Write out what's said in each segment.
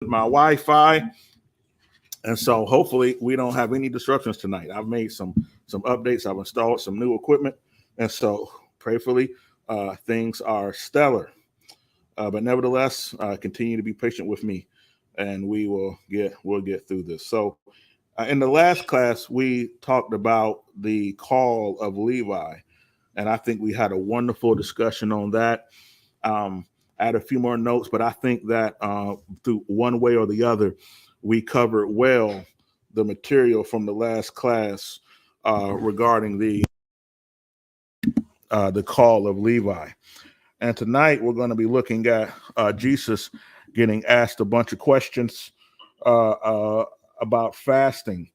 my Wi-Fi, and so hopefully we don't have any disruptions tonight. I've made some updates. I've installed some new equipment, and so prayerfully things are stellar. But nevertheless, continue to be patient with me, and we'll get through this. So, in the last class, we talked about the call of Levi, and I think we had a wonderful discussion on that. I had a few more notes, but I think that through one way or the other, we covered well the material from the last class regarding the call of Levi. And tonight we're going to be looking at Jesus getting asked a bunch of questions about fasting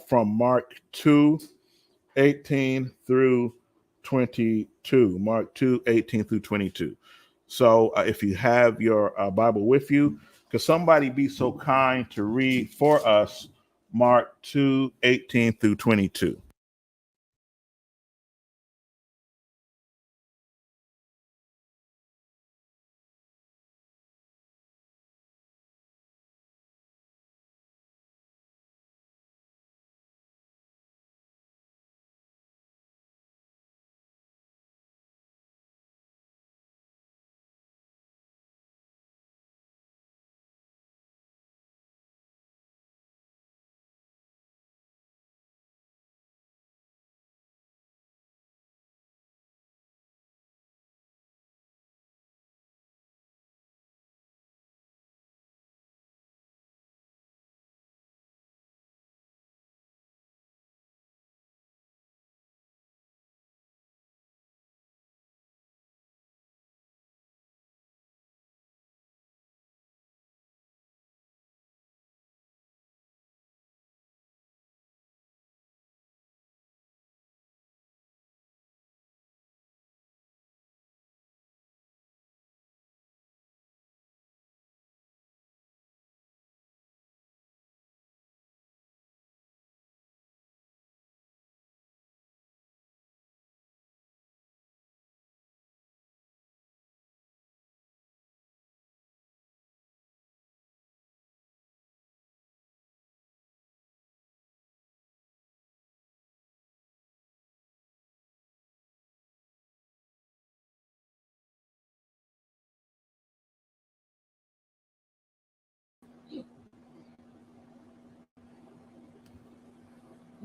from Mark 2:18 through 22. Mark 2:18 through 22. So if you have your Bible with you, could somebody be so kind to read for us Mark 2:18 through 22?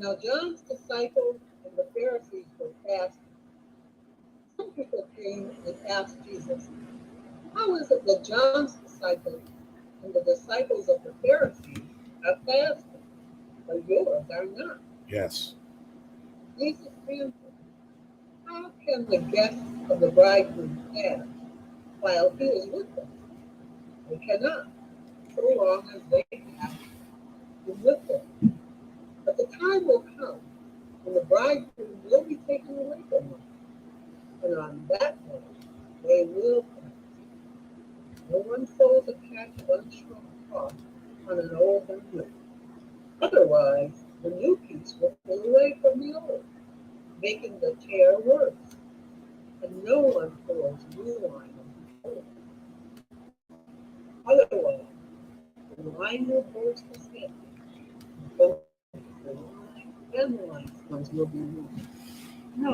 Now John's disciples and the Pharisees were fasting. Some people came and asked Jesus, how is it that John's disciples and the disciples of the Pharisees are fasting, but yours are not? Yes. Jesus answered, how can the guests of the bridegroom fast while he is with them? They cannot, so long as they have him with them. But the time will come when the bridegroom will be taken away from them, and on that day they will fast. No one sews a patch of unshrunk cloth on an old new. Otherwise, the new piece will pull away from the old, making the tear worse. And no one pours new wine into old. Otherwise, the wine will burst the skin, and both the wine and the wineskins will be ruined. No,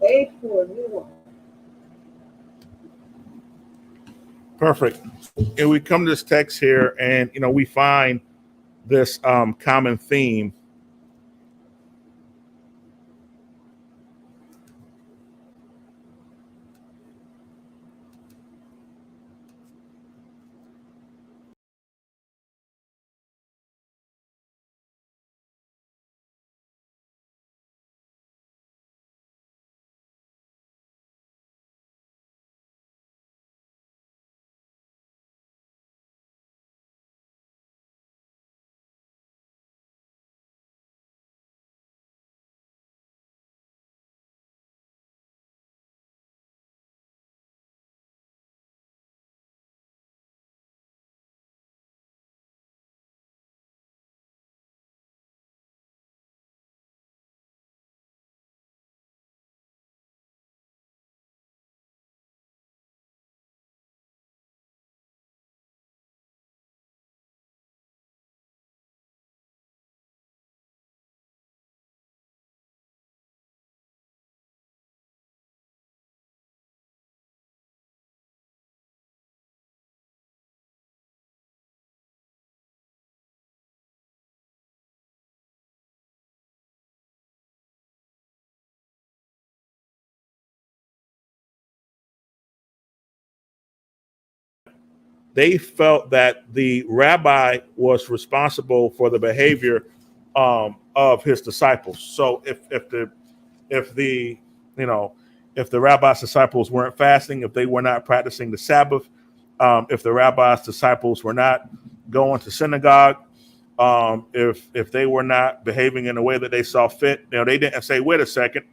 they pour new wine. Perfect. And we come to this text here, and we find this common theme. they felt that the rabbi was responsible for the behavior of his disciples. So if the you know if the rabbi's disciples weren't fasting, if they were not practicing the Sabbath, if the rabbi's disciples were not going to synagogue, if they were not behaving in a way that they saw fit, they didn't say, wait a second,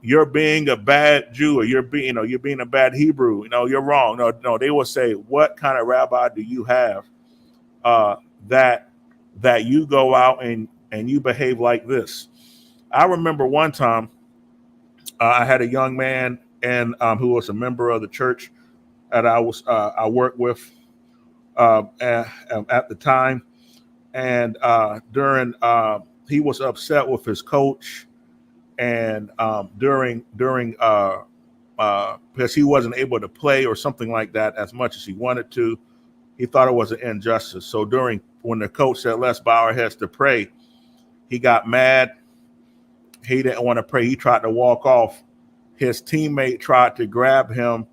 you're being a bad Jew, or you're being a bad Hebrew, you're wrong. No, they will say, what kind of rabbi do you have that you go out and you behave like this? I remember one time I had a young man and who was a member of the church that I worked with at the time, and during he was upset with his coach, and during because he wasn't able to play or something like that as much as he wanted to, he thought it was an injustice. So when the coach said, let's bow our heads to pray, he got mad. He didn't want to pray. He tried to walk off. His teammate tried to grab him,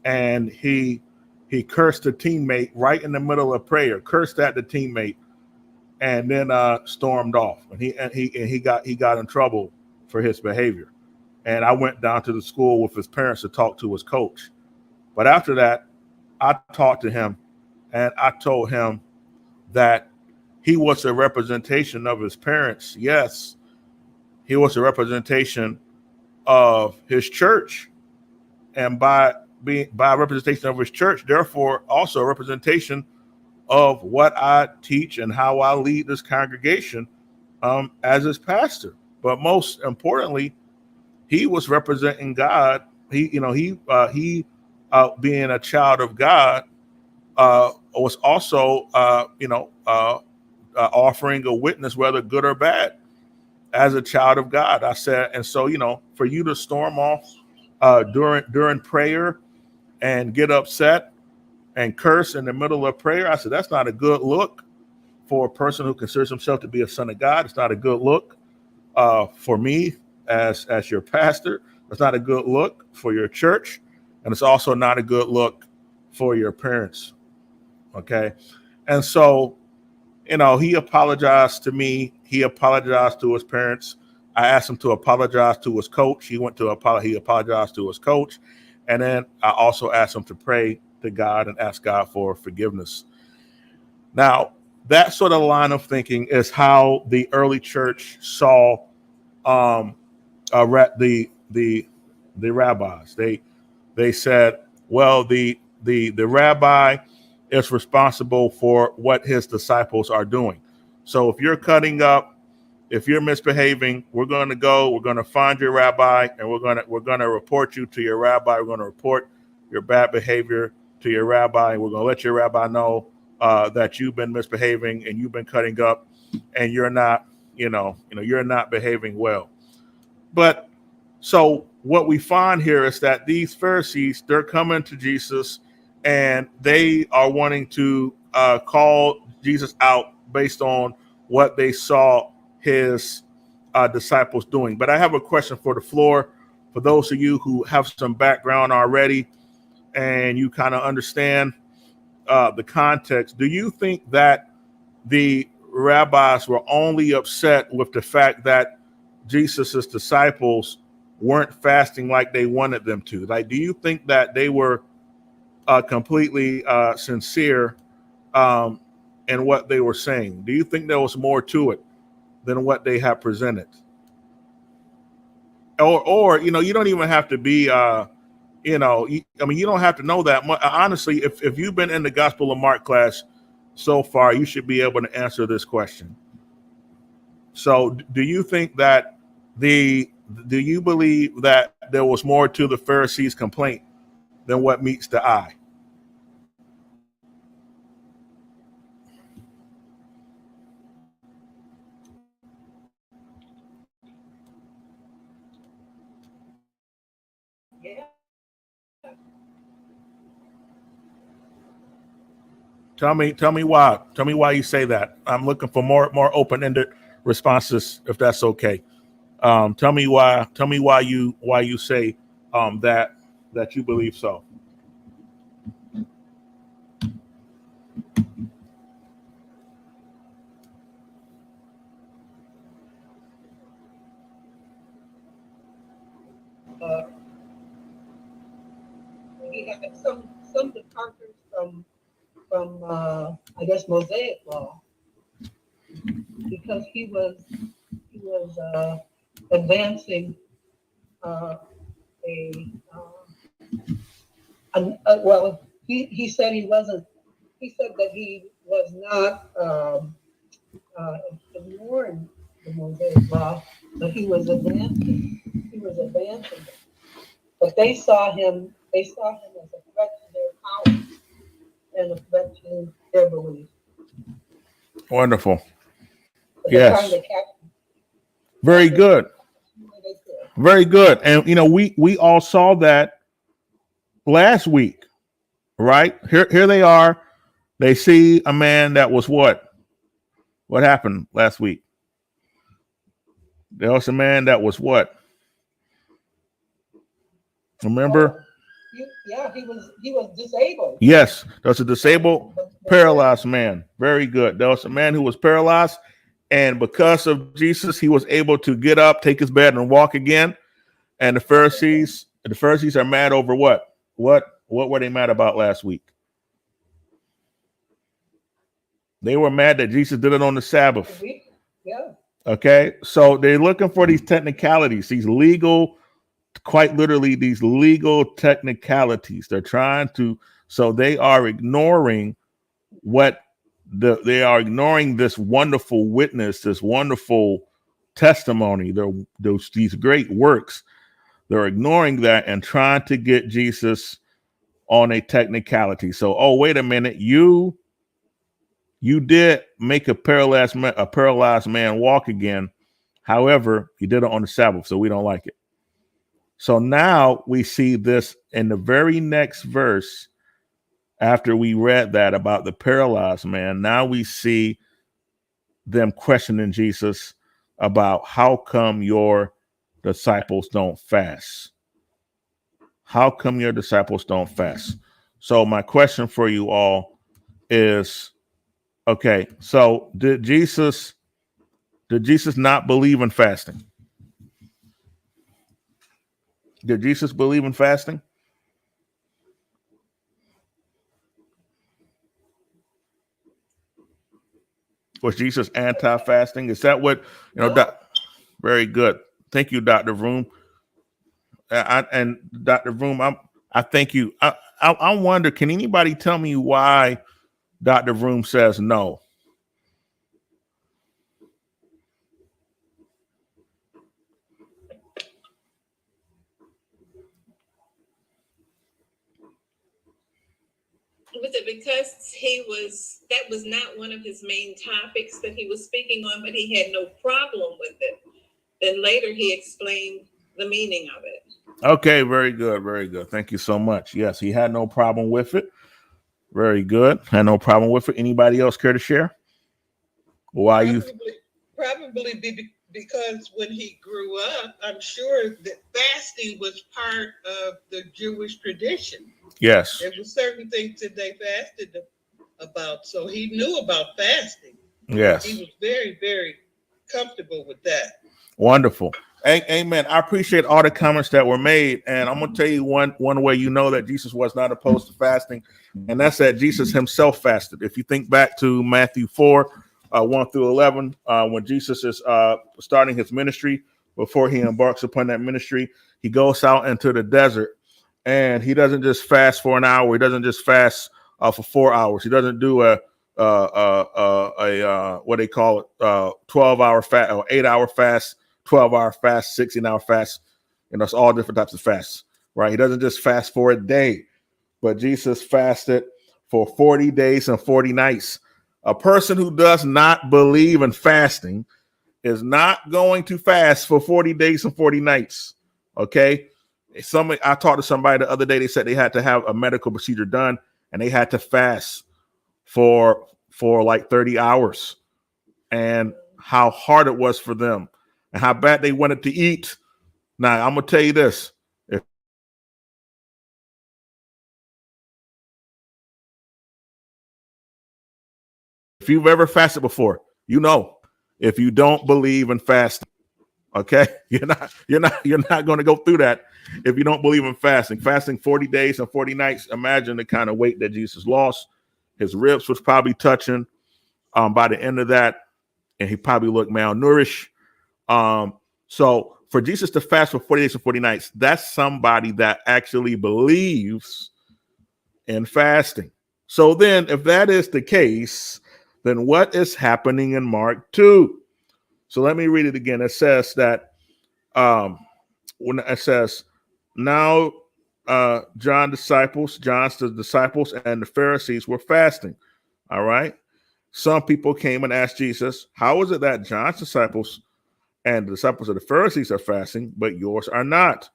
and he cursed the teammate right in the middle of prayer, cursed at the teammate, and then stormed off. And he got in trouble for his behavior. And I went down to the school with his parents to talk to his coach. But after that, I talked to him, and I told him that he was a representation of his parents. Yes, he was a representation of his church, and by representation of his church, therefore also a representation of what I teach and how I lead this congregation as his pastor. But most importantly, he was representing God. He being a child of God, was also offering a witness, whether good or bad, as a child of God. I said, and so for you to storm off during prayer and get upset and curse in the middle of prayer, I said, that's not a good look for a person who considers himself to be a son of God. It's not a good look for me as your pastor. It's not a good look for your church, and it's also not a good look for your parents. Okay, and so he apologized to me. He apologized to his parents. I asked him to apologize to his coach. He apologized to his coach, and then I also asked him to pray to God and ask God for forgiveness. Now, that sort of line of thinking is how the early church saw the rabbis. They said, well, the rabbi is responsible for what his disciples are doing. So if you're cutting up, if you're misbehaving, we're going to find your rabbi, and we're going to report you to your rabbi. We're going to report your bad behavior to your rabbi, and we're going to let your rabbi know that you've been misbehaving and you've been cutting up, and you're not behaving well. But so what we find here is that these Pharisees, they're coming to Jesus, and they are wanting to call Jesus out based on what they saw his disciples doing. But I have a question for the floor, for those of you who have some background already and you kind of understand the context. Do you think that the rabbis were only upset with the fact that Jesus's disciples weren't fasting like they wanted them to? Like, do you think that they were completely sincere in what they were saying? Do you think there was more to it than what they have presented? Or you don't even have to be you don't have to know that. Honestly, if you've been in the Gospel of Mark class so far, you should be able to answer this question. So do you think that do you believe that there was more to the Pharisees' complaint than what meets the eye? Yeah. Tell me why. Tell me why you say that. I'm looking for more open-ended responses, if that's okay. Tell me why you say that you believe so. some departures from I guess Mosaic law, because he was advancing uh, a, well, he said he wasn't. He said that he was not ignoring the Mosaic law, but he was advancing. He was advancing it. But they saw him. They saw him as a threat to their power and a threat to their belief. Wonderful. But they're trying Yes. to catch him. Very good. Very good. And we all saw that last week, right? Here they are. They see a man that was what? What happened last week? There was a man that was what? Remember? Yeah, he was disabled. Yes, there was a disabled, paralyzed man. Very good. There was a man who was paralyzed, and because of Jesus, he was able to get up, take his bed, and walk again. And the Pharisees are mad over what? What were they mad about last week? They were mad that Jesus did it on the Sabbath. Yeah. Okay, so they're looking for these technicalities, these legal, quite literally, these legal technicalities. They're trying to, so they are ignoring they are ignoring this wonderful witness, this wonderful testimony, these great works. They're ignoring that and trying to get Jesus on a technicality. So, oh, wait a minute, you did make a paralyzed man walk again. However, he did it on the Sabbath, so we don't like it. So now we see this in the very next verse. After we read that about the paralyzed man, now we see them questioning Jesus about how come your disciples don't fast? How come your disciples don't fast? So my question for you all is, okay, so did Jesus not believe in fasting? Did Jesus believe in fasting? Was Jesus anti-fasting? Is that what, very good. Thank you, Dr. Vroom. And Dr. Vroom, I thank you. I wonder, can anybody tell me why Dr. Vroom says no? Was it because that was not one of his main topics that he was speaking on, but he had no problem with it? Then later he explained the meaning of it. Okay, very good, very good. Thank you so much. Yes, he had no problem with it. Very good. Had no problem with it. Anybody else care to share? Why Probably because when he grew up, I'm sure that fasting was part of the Jewish tradition. Yes. There were certain things that they fasted about, so he knew about fasting. Yes. He was very, very comfortable with that. Wonderful. Amen. I appreciate all the comments that were made, and I'm going to tell you one way you know that Jesus was not opposed to fasting, and that's that Jesus himself fasted. If you think back to Matthew 4, 1 through 11, when Jesus is starting his ministry, before he embarks upon that ministry, he goes out into the desert, and he doesn't just fast for an hour. He doesn't just fast for 4 hours. He doesn't do a what they call it, 12-hour fast or 8-hour fast, 12-hour fast, 16-hour fast. It's all different types of fasts, right? He doesn't just fast for a day, but Jesus fasted for 40 days and 40 nights. A person who does not believe in fasting is not going to fast for 40 days and 40 nights. Okay. I talked to somebody the other day. They said they had to have a medical procedure done and they had to fast for like 30 hours, and how hard it was for them and how bad they wanted to eat. Now, I'm going to tell you this. If you've ever fasted before, if you don't believe in fasting, Okay, you're not going to go through that if you don't believe in fasting. Fasting 40 days and 40 nights. Imagine the kind of weight that Jesus lost. His ribs was probably touching by the end of that, and he probably looked malnourished. So for Jesus to fast for 40 days and 40 nights, that's somebody that actually believes in fasting. So then, if that is the case, then what is happening in Mark 2? So let me read it again. It says that when it says, now John's the disciples and the Pharisees were fasting. All right. Some people came and asked Jesus, how is it that John's disciples and the disciples of the Pharisees are fasting, but yours are not?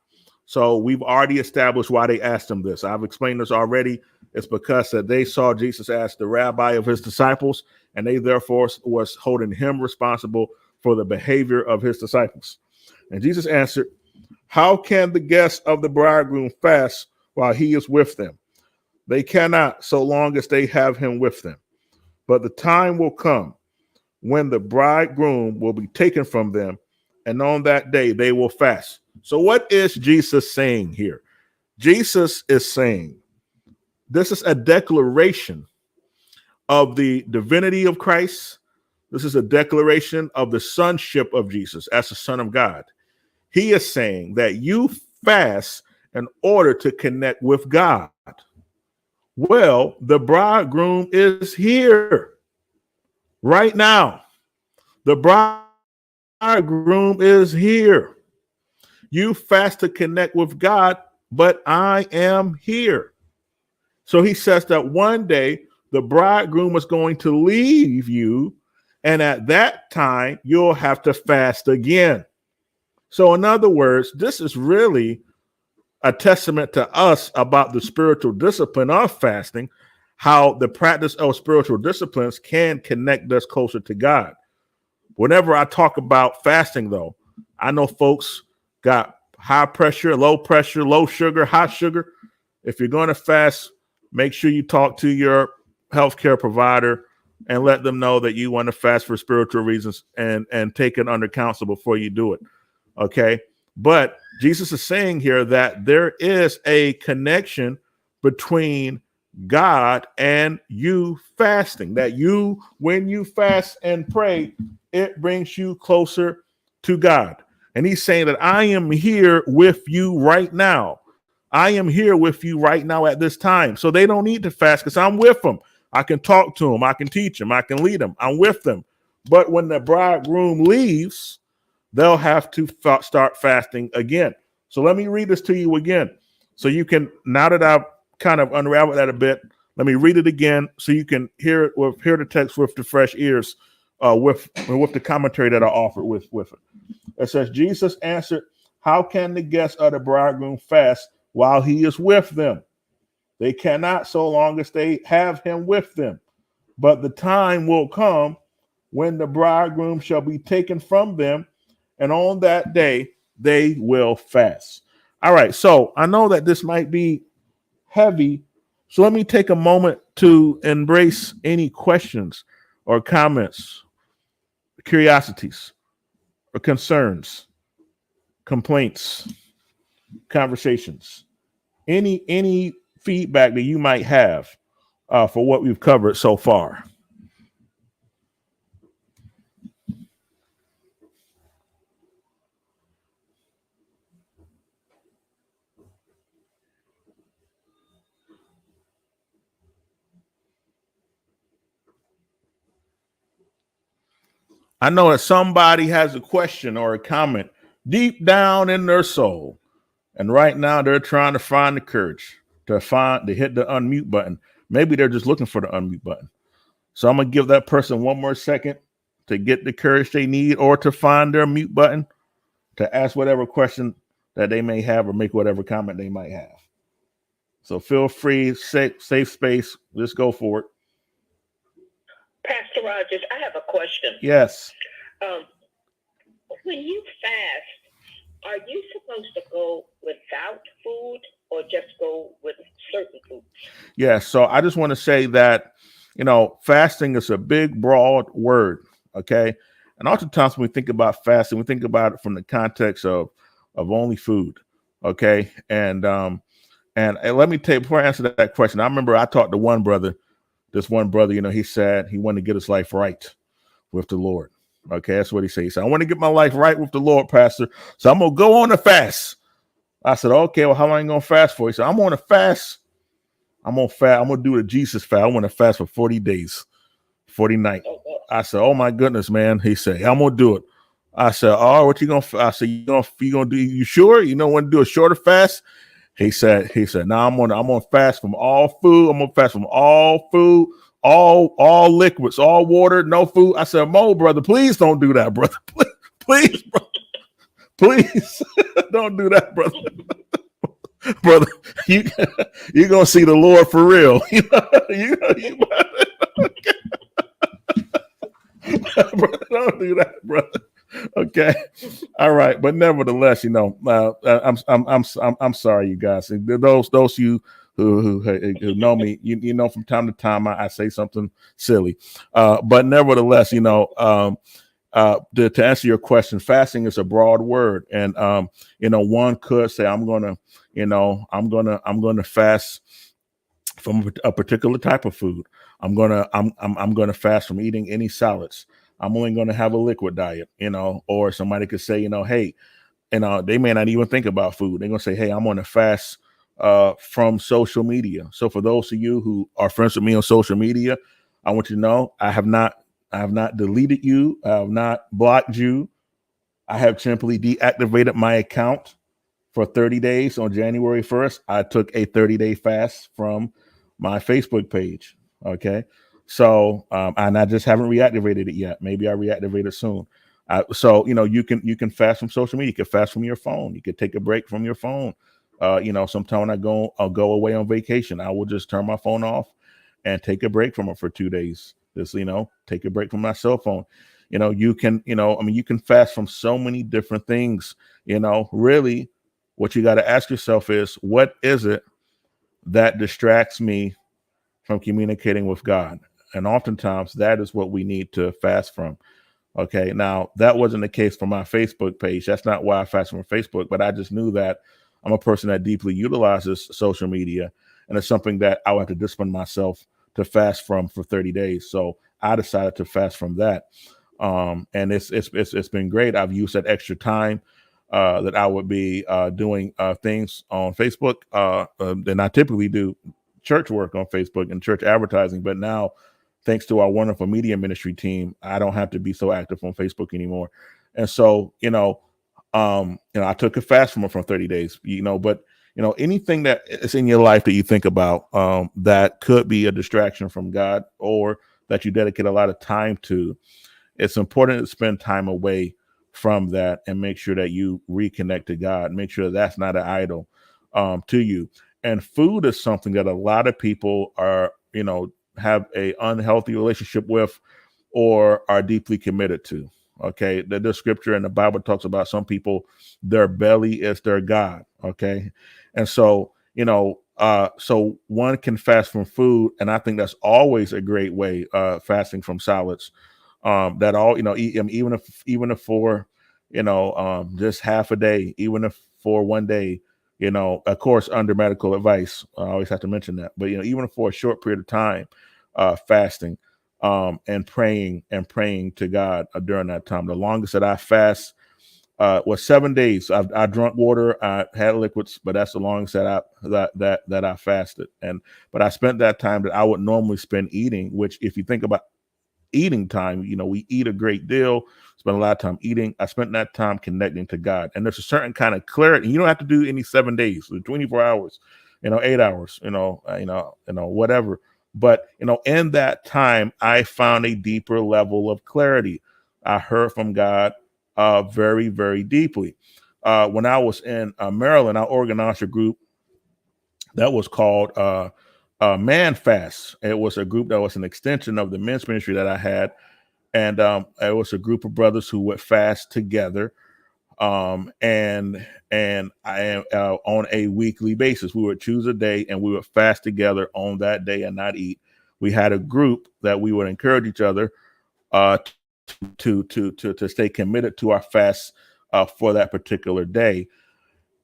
So we've already established why they asked him this. I've explained this already. It's because that they saw Jesus as the rabbi of his disciples, and they therefore was holding him responsible for the behavior of his disciples. And Jesus answered, how can the guests of the bridegroom fast while he is with them? They cannot, so long as they have him with them. But the time will come when the bridegroom will be taken from them, and on that day they will fast. So what is Jesus saying here? Jesus is saying this is a declaration of the divinity of Christ. This is a declaration of the sonship of Jesus as the Son of God. He is saying that you fast in order to connect with God. Well, the bridegroom is here right now. The bridegroom is here. You fast to connect with God, but I am here. So he says that one day the bridegroom is going to leave you, and at that time you'll have to fast again. So in other words, this is really a testament to us about the spiritual discipline of fasting, how the practice of spiritual disciplines can connect us closer to God. Whenever I talk about fasting, though, I know folks got high pressure, low sugar, high sugar. If you're going to fast, make sure you talk to your healthcare provider and let them know that you want to fast for spiritual reasons and take it under counsel before you do it. Okay. But Jesus is saying here that there is a connection between God and you fasting, that when you fast and pray, it brings you closer to God. And he's saying that I am here with you right now. I am here with you right now at this time. So they don't need to fast because I'm with them. I can talk to them. I can teach them. I can lead them. I'm with them. But when the bridegroom leaves, they'll have to start fasting again. So let me read this to you again. So you can, now that I've kind of unraveled that a bit, let me read it again so you can hear the text with the fresh ears, with the commentary that I offered with it. It says, Jesus answered, how can the guests of the bridegroom fast while he is with them? They cannot, so long as they have him with them. But the time will come when the bridegroom shall be taken from them, and on that day they will fast. All right, so I know that this might be heavy, so let me take a moment to embrace any questions or comments, curiosities, or concerns, complaints, conversations, any feedback that you might have for what we've covered so far. I know that somebody has a question or a comment deep down in their soul, and right now they're trying to find the courage to hit the unmute button. Maybe they're just looking for the unmute button. So I'm gonna give that person one more second to get the courage they need, or to find their mute button to ask whatever question that they may have or make whatever comment they might have. So feel free, safe space. Let's go for it. Pastor Rogers, I have a question. Yes. When you fast, are you supposed to go without food or just go with certain foods? Yeah. So I just want to say that, fasting is a big, broad word. Okay. And oftentimes when we think about fasting, we think about it from the context of only food. Okay. And let me tell you, before I answer that question, I remember I talked to this one brother, he said he wanted to get his life right with the Lord. Okay. That's what he said. He said, I want to get my life right with the Lord, Pastor. So I'm going to go on a fast. I said, okay, well, how long are you going to fast for? He said, I'm on a fast. I'm going to fast. I'm going to do the Jesus fast. I want to fast for 40 days, 40 nights. I said, oh my goodness, man. He said, I'm going to do it. I said, oh, what you going to, I said, you going to do, you sure? You don't want to do a shorter fast? He said, no, I'm going to fast from all food. I'm going to fast from all food, all liquids, all water, no food. I said, Mo, brother, please don't do that, brother. Please, brother. Please don't do that, brother. Brother, you're gonna see the Lord for real. Brother, don't do that, brother. Okay, all right, but nevertheless, I'm sorry, you guys. Those you who know me, you know, from time to time I say something silly, but nevertheless, to answer your question, fasting is a broad word, and one could say I'm gonna fast from a particular type of food. I'm gonna fast from eating any salads. I'm only gonna have a liquid diet, or somebody could say, hey, they may not even think about food. They're gonna say, hey, I'm gonna fast from social media. So for those of you who are friends with me on social media, I want you to know I have not deleted you. I have not blocked you. I have simply deactivated my account for 30 days. On January 1st, I took a 30-day fast from my Facebook page. Okay. So, and I just haven't reactivated it yet. Maybe I reactivate it soon. So, you can fast from social media. You can fast from your phone. You can take a break from your phone. Sometime when I'll go away on vacation, I will just turn my phone off and take a break from it for 2 days. Just, take a break from my cell phone. You can fast from so many different things. Really what you got to ask yourself is, what is it that distracts me from communicating with God? And oftentimes that is what we need to fast from. Okay. Now that wasn't the case for my Facebook page. That's not why I fast from Facebook, but I just knew that I'm a person that deeply utilizes social media, and it's something that I would have to discipline myself to fast from for 30 days. So I decided to fast from that. And it's been great. I've used that extra time that I would be doing things on Facebook. Then I typically do church work on Facebook and church advertising. But now, thanks to our wonderful media ministry team, I don't have to be so active on Facebook anymore. And so, I took a fast from 30 days, but anything that is in your life that you think about that could be a distraction from God, or that you dedicate a lot of time to, it's important to spend time away from that and make sure that you reconnect to God. Make sure that's not an idol to you. And food is something that a lot of people are, have a unhealthy relationship with, or are deeply committed to. Okay. The scripture in the Bible talks about some people, their belly is their God. Okay. And so, so one can fast from food. And I think that's always a great way, fasting from salads. That all, even if for, just half a day, even if for 1 day, of course, under medical advice, I always have to mention that, but, even for a short period of time, fasting, and praying to God during that time. The longest that I fast was 7 days. I drank water, I had liquids, but that's the longest that I fasted. But I spent that time that I would normally spend eating, which, if you think about eating time, we eat a great deal, spend a lot of time eating. I spent that time connecting to God, and there's a certain kind of clarity. You don't have to do any 7 days, 24 hours, 8 hours, whatever. But, in that time, I found a deeper level of clarity. I heard from God very, very deeply. When I was in Maryland, I organized a group that was called Man Fast. It was a group that was an extension of the men's ministry that I had. And it was a group of brothers who would fast together. And I on a weekly basis, we would choose a day and we would fast together on that day and not eat. We had a group that we would encourage each other to stay committed to our fast for that particular day.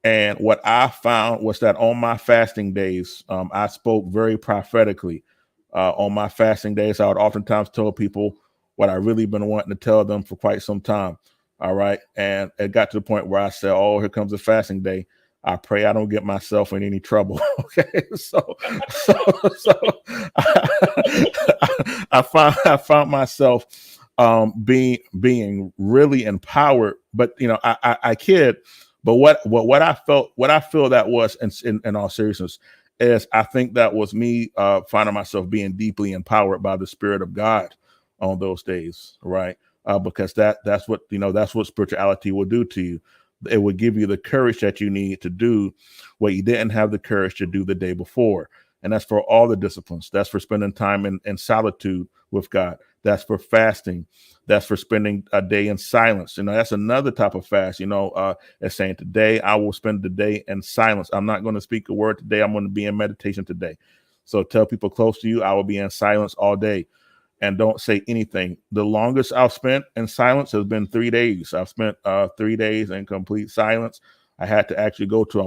And what I found was that on my fasting days, I spoke very prophetically. On my fasting days, I would oftentimes tell people what I really been wanting to tell them for quite some time. All right. And it got to the point where I said, oh, here comes a fasting day. I pray I don't get myself in any trouble. Okay. So I found myself being really empowered, but I kid. But what I feel that was in all seriousness is I think that was me finding myself being deeply empowered by the Spirit of God on those days, right? Because that's what spirituality will do to you. It will give you the courage that you need to do what you didn't have the courage to do the day before. And that's for all the disciplines. That's for spending time in solitude with God. That's for fasting. That's for spending a day in silence. That's another type of fast. It's saying today I will spend the day in silence. I'm not going to speak a word today. I'm going to be in meditation today. So tell people close to you, I will be in silence all day and don't say anything. The longest I've spent in silence has been 3 days. I've spent 3 days in complete silence. I had to actually go to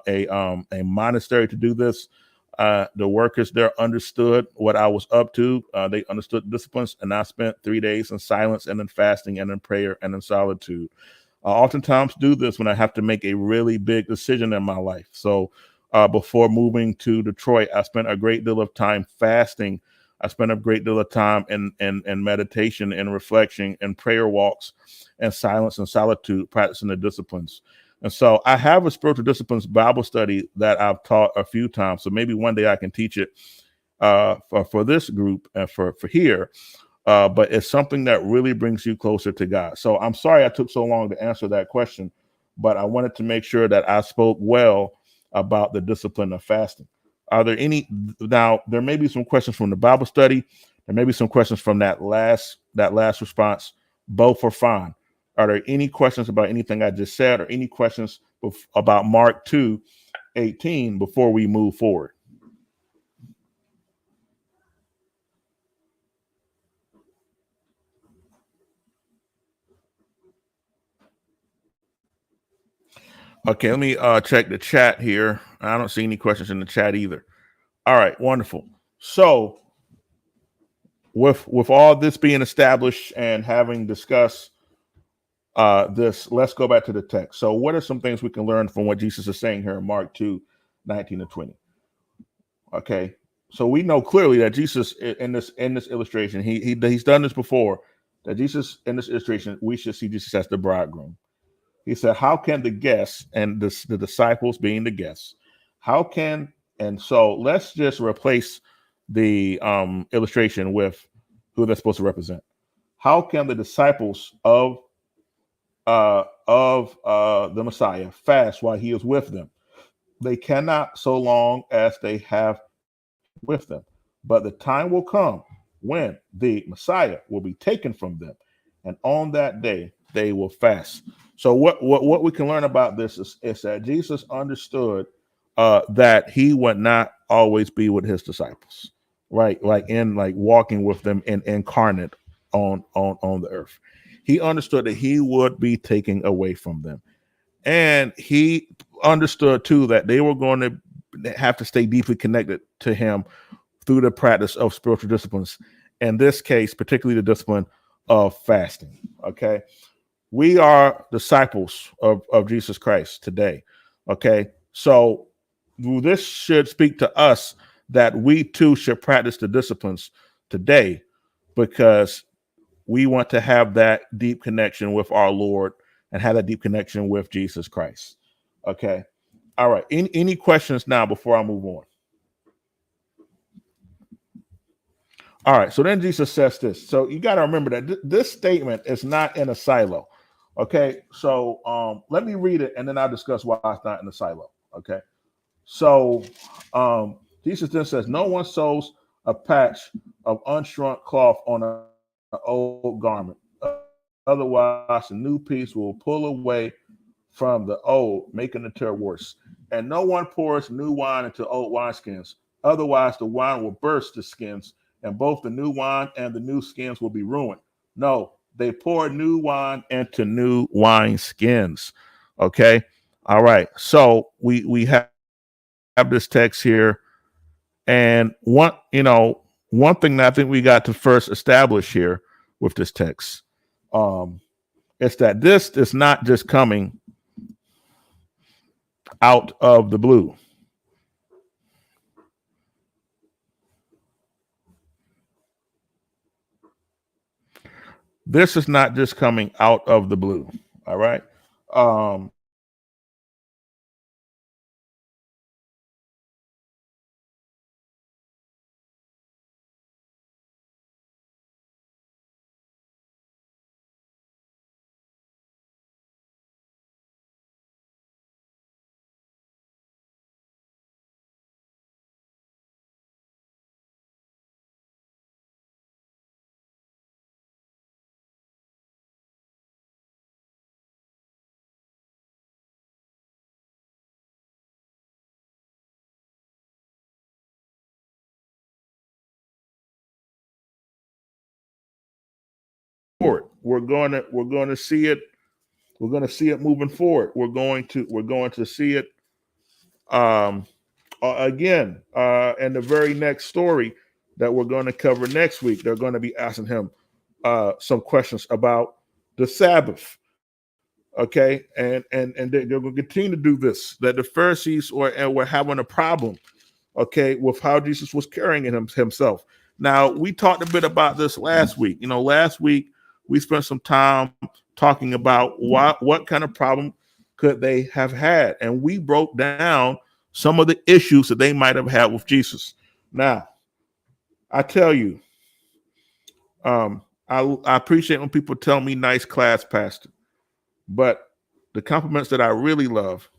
a monastery to do this. The workers there understood what I was up to. They understood the disciplines, and I spent 3 days in silence and in fasting and in prayer and in solitude. I oftentimes do this when I have to make a really big decision in my life. So before moving to Detroit, I spent a great deal of time fasting. I spent a great deal of time in meditation and reflection and prayer walks and silence and solitude, practicing the disciplines. And so I have a spiritual disciplines Bible study that I've taught a few times. So maybe one day I can teach it for this group and for here. But it's something that really brings you closer to God. So I'm sorry I took so long to answer that question, but I wanted to make sure that I spoke well about the discipline of fasting. Are there any? Now, there may be some questions from the Bible study. There may be some questions from that last response. Both are fine. Are there any questions about anything I just said, or any questions about Mark 2:18 before we move forward? Okay, let me check the chat here. I don't see any questions in the chat either. All right, wonderful. So with all this being established and having discussed this, let's go back to the text. So what are some things we can learn from what Jesus is saying here in Mark 2:19-20? Okay, so we know clearly that Jesus in this illustration, he's done this before, that Jesus in this illustration, we should see Jesus as the bridegroom. He said, how can the guests, and the disciples being the guests, and so let's just replace the illustration with who they're supposed to represent. How can the disciples of the Messiah fast while he is with them? They cannot, so long as they have with them. But the time will come when the Messiah will be taken from them, and on that day they will fast. So what we can learn about this is that Jesus understood that he would not always be with his disciples, right? Like walking with them in incarnate on the earth. He understood that he would be taken away from them. And he understood too that they were going to have to stay deeply connected to him through the practice of spiritual disciplines. In this case, particularly the discipline of fasting. Okay. We are disciples of Jesus Christ today. Okay. So this should speak to us that we too should practice the disciplines today, because we want to have that deep connection with our Lord and have that deep connection with Jesus Christ. Okay. All right. Any questions now before I move on? All right. So then Jesus says this. So you got to remember that this statement is not in a silo. Okay. So let me read it and then I'll discuss why it's not in a silo. Okay. So Jesus then says, no one sews a patch of unshrunk cloth on an old garment. Otherwise, the new piece will pull away from the old, making the tear worse. And no one pours new wine into old wineskins. Otherwise, the wine will burst the skins, and both the new wine and the new skins will be ruined. No, They pour new wine into new wine skins. Okay. All right. So we have this text here. And one thing that I think we got to first establish here with this text is that this is not just coming out of the blue. This is not just coming out of the blue. All right. We're going to see it. We're going to see it moving forward. We're going to see it again in the very next story that we're going to cover next week. They're going to be asking him some questions about the Sabbath. Okay, and they're going to continue to do this. That the Pharisees were having a problem, okay, with how Jesus was carrying himself. Now, we talked a bit about this last week. Last week we spent some time talking about what kind of problem could they have had, and we broke down some of the issues that they might have had with Jesus. Now, I tell you, I appreciate when people tell me nice class, Pastor, but the compliments that I really love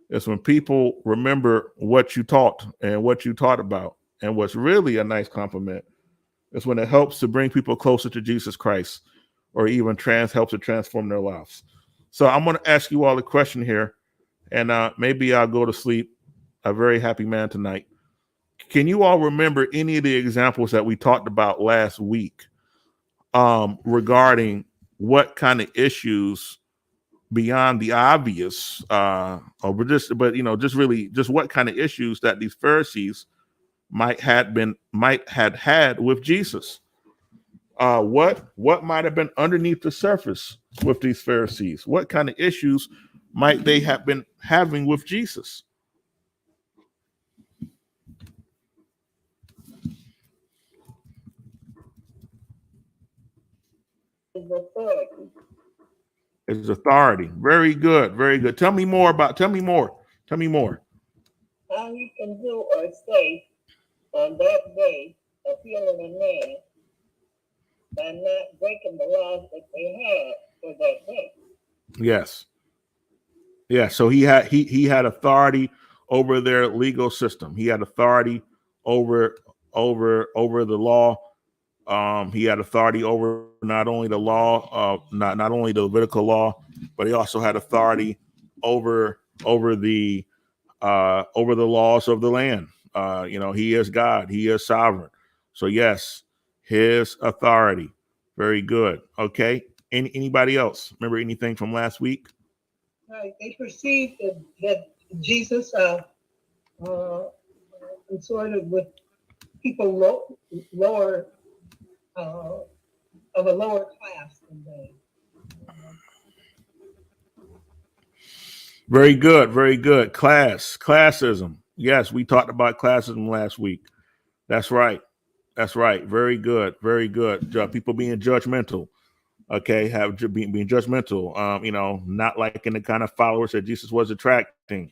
is when people remember what you taught and what you taught about. And what's really a nice compliment is when it helps to bring people closer to Jesus Christ, or even helps to transform their lives. So I'm going to ask you all a question here, and maybe I'll go to sleep a very happy man tonight. Can you all remember any of the examples that we talked about last week regarding what kind of issues beyond the obvious, just what kind of issues that these Pharisees might had had with Jesus? What might have been underneath the surface with these Pharisees? What kind of issues might they have been having with Jesus? His authority. Very good. Very good. Tell me more. Tell me more. How you can do or say on that day of healing a man by not breaking the laws that they had for that day. Yes. Yeah. So he had authority over their legal system. He had authority over the law. He had authority over not only the law, not only the Levitical law, but he also had authority over the laws of the land. He is God. He is sovereign. So yes, his authority. Very good. Okay. Anybody else remember anything from last week? Right. They perceived that Jesus consorted with people lower of a lower class than they. Very good. Very good. Classism. Yes, we talked about classism last week. That's right. Very good. Very good. People being judgmental. Okay, being judgmental. Not liking the kind of followers that Jesus was attracting.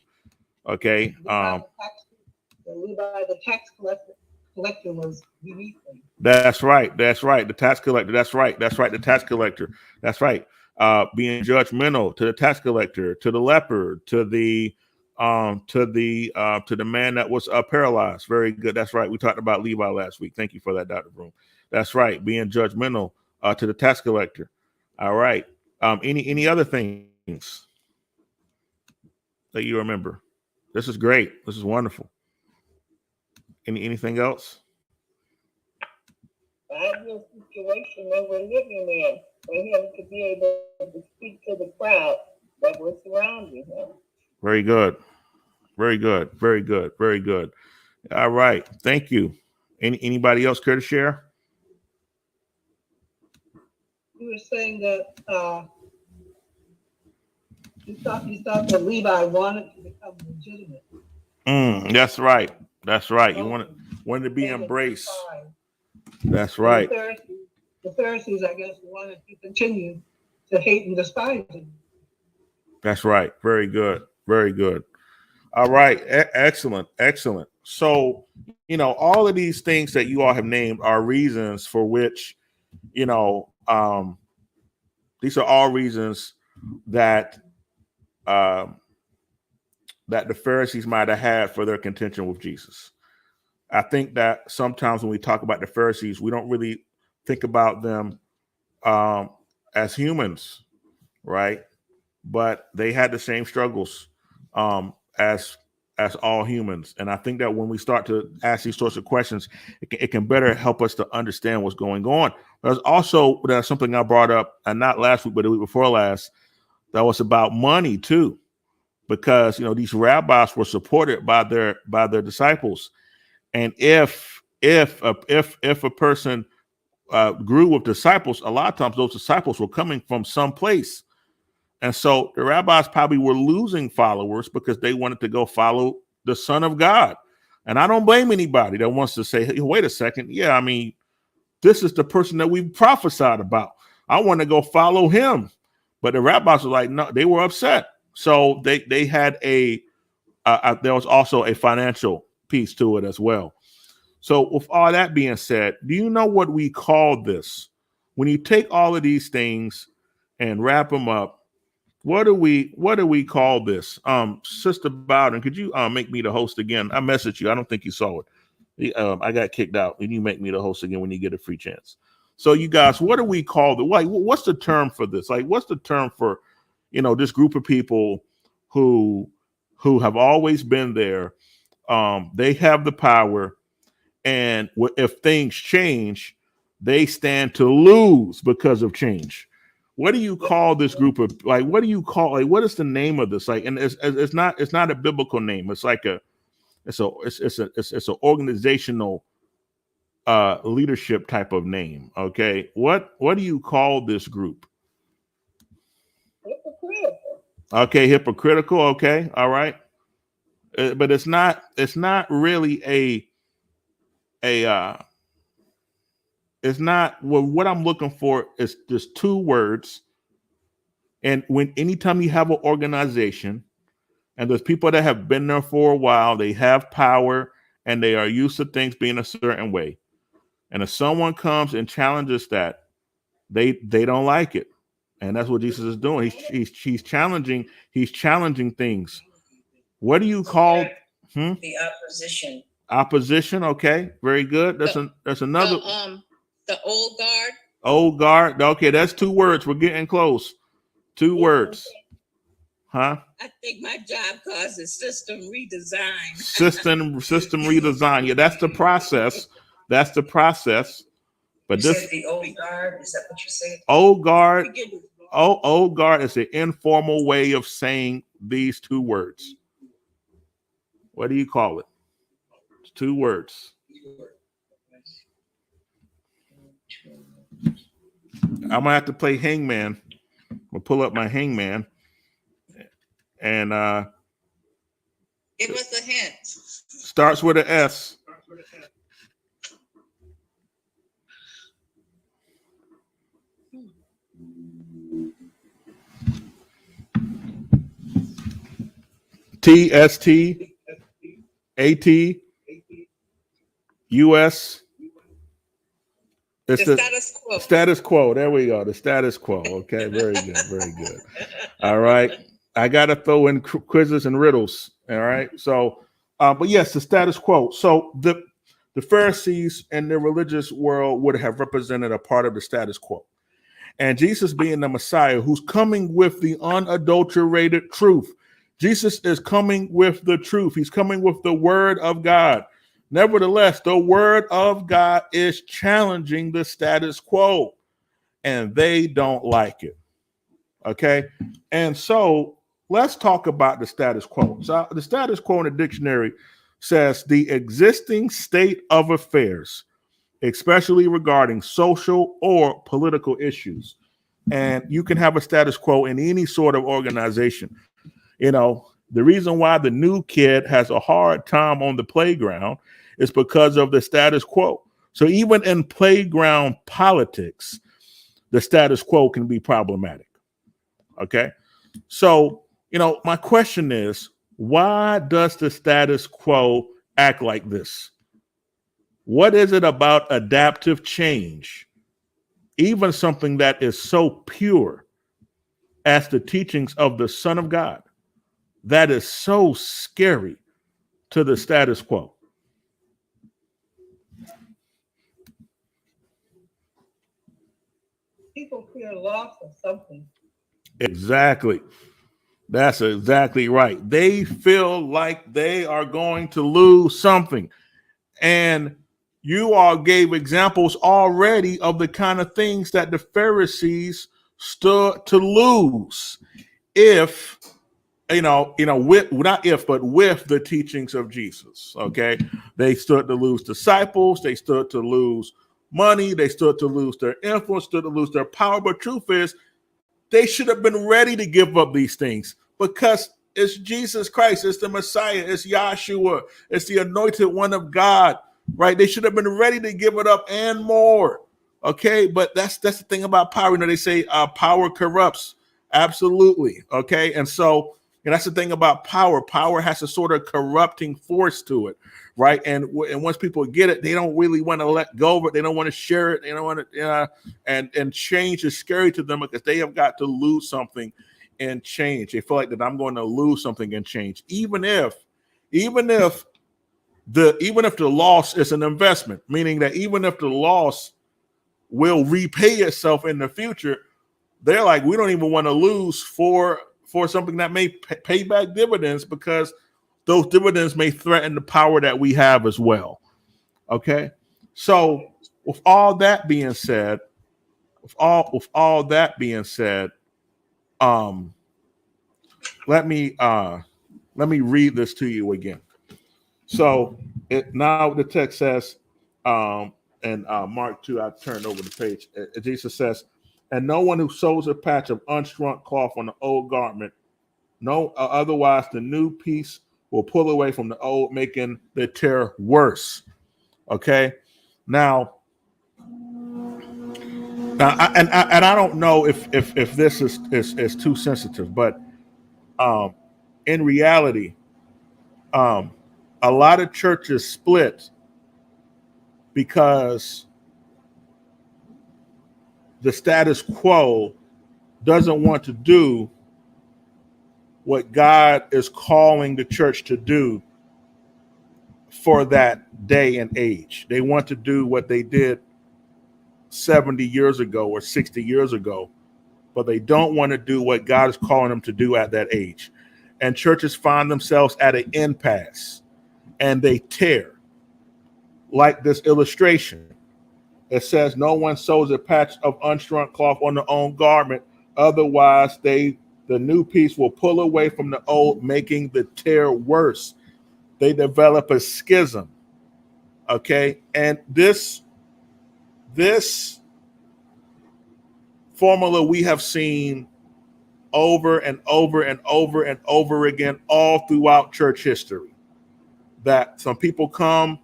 Okay. The tax collector was unique. That's right. The tax collector. That's right. The tax collector. That's right. Being judgmental to the tax collector, to the leper, to the man that was paralyzed. Very good. That's right. We talked about Levi last week. Thank you for that, Dr. Broom. That's right. Being judgmental to the tax collector. All right. Any other things that you remember? This is great. This is wonderful. Anything else? By ideal situation they were living in for him to be able to speak to the crowd that was surrounding him. Very good. Very good. Very good. Very good. All right. Thank you. Anybody else care to share? You were saying that you thought that Levi wanted to become legitimate. That's right. That's right. You wanted to be embraced. That's right. The Pharisees, I guess, wanted to continue to hate and despise him. That's right. Very good. Very good. All right. Excellent. Excellent. So, all of these things that you all have named are reasons for which, these are all reasons that that the Pharisees might have had for their contention with Jesus. I think that sometimes when we talk about the Pharisees, we don't really think about them as humans, right? But they had the same struggles as all humans. And I think that when we start to ask these sorts of questions, it can better help us to understand what's going on. There's something I brought up, and not last week, but the week before last, that was about money too, because these rabbis were supported by their disciples, and if a person grew with disciples, a lot of times those disciples were coming from some place. And so the rabbis probably were losing followers because they wanted to go follow the Son of God. And I don't blame anybody that wants to say, hey, wait a second. Yeah, I mean, this is the person that we prophesied about. I want to go follow him. But the rabbis were like, no, they were upset. So they had there was also a financial piece to it as well. So with all that being said, do you know what we call this? When you take all of these things and wrap them up, what do we call this? Sister Bowden, could you make me the host again? I messaged you. I don't think you saw it. I got kicked out, and you make me the host again when you get a free chance. So you guys, what do we call what's the term for this? Like, what's the term for, this group of people who have always been there? They have the power, and if things change, they stand to lose because of change. What do you call this group of what do you call what is the name of this? And it's not a biblical name. It's like it's an organizational leadership type of name. Okay. What do you call this group? Hypocritical. Okay, hypocritical. Okay, all right. But it's not really it's not what I'm looking for is just two words. And anytime you have an organization and there's people that have been there for a while, they have power and they are used to things being a certain way. And if someone comes and challenges that, they don't like it. And that's what Jesus is doing. He's challenging things. What do you call the opposition? Opposition, okay, very good. That's another. The old guard. Old guard. Okay, that's two words. We're getting close. Two words. Huh? I think my job causes system redesign. System redesign. Yeah, that's the process. That's the process. But you said the old guard. Is that what you said? Old guard. Old guard is an informal way of saying these two words. What do you call it? It's two words. I'm gonna have to play hangman. We'll pull up my hangman and give us a hint. Starts with an S. TST AT US. It's the status quo. Status quo. There we go. The status quo. Okay. Very good. Very good. All right. I got to throw in quizzes and riddles. All right. So, but yes, the status quo. So the Pharisees and the religious world would have represented a part of the status quo. And Jesus being the Messiah who's coming with the unadulterated truth. Jesus is coming with the truth. He's coming with the word of God. Nevertheless, the word of God is challenging the status quo, and they don't like it. Okay. And so let's talk about the status quo. So the status quo in the dictionary says the existing state of affairs, especially regarding social or political issues. And you can have a status quo in any sort of organization. You know, the reason why the new kid has a hard time on the playground is because of the status quo. So even in playground politics, the status quo can be problematic. Okay. So, you know, my question is, why does the status quo act like this? What is it about adaptive change, even something that is so pure as the teachings of the Son of God, that is so scary to the status quo? People feel lost or something. Exactly. That's exactly right. They feel like they are going to lose something. And you all gave examples already of the kind of things that the Pharisees stood to lose if, with not if, but with the teachings of Jesus. Okay. They stood to lose disciples. They stood to lose money. They stood to lose their influence, stood to lose their power. But truth is, they should have been ready to give up these things because it's Jesus Christ, it's the Messiah, it's Yahshua, it's the anointed one of God, right? They should have been ready to give it up and more. Okay, but that's the thing about power. You know, they say power corrupts. Absolutely. Okay, and so that's the thing about power. Power has a sort of corrupting force to it, right? And once people get it, they don't really want to let go of it. They don't want to share it. They don't want to, and change is scary to them because they have got to lose something and change. They feel like that I'm going to lose something and change, even if the loss is an investment, meaning that even if the loss will repay itself in the future, they're like, we don't even want to lose for something that may pay back dividends because those dividends may threaten the power that we have as well. Okay. So with all that being said, let me read this to you again. So now the text says, in Mark 2, I turned over the page. Jesus says, and no one who sews a patch of unshrunk cloth on the old garment, otherwise the new piece will pull away from the old, making the tear worse. Okay. Now I don't know if this is too sensitive, but in reality, a lot of churches split because the status quo doesn't want to do what God is calling the church to do for that day and age. They want to do what they did 70 years ago or 60 years ago, but they don't want to do what God is calling them to do at that age. And churches find themselves at an impasse and they tear. Like this illustration. It says, no one sews a patch of unshrunk cloth on their own garment. Otherwise, the new piece will pull away from the old, making the tear worse. They develop a schism. Okay. And this formula we have seen over and over and over and over again all throughout church history. That some people come,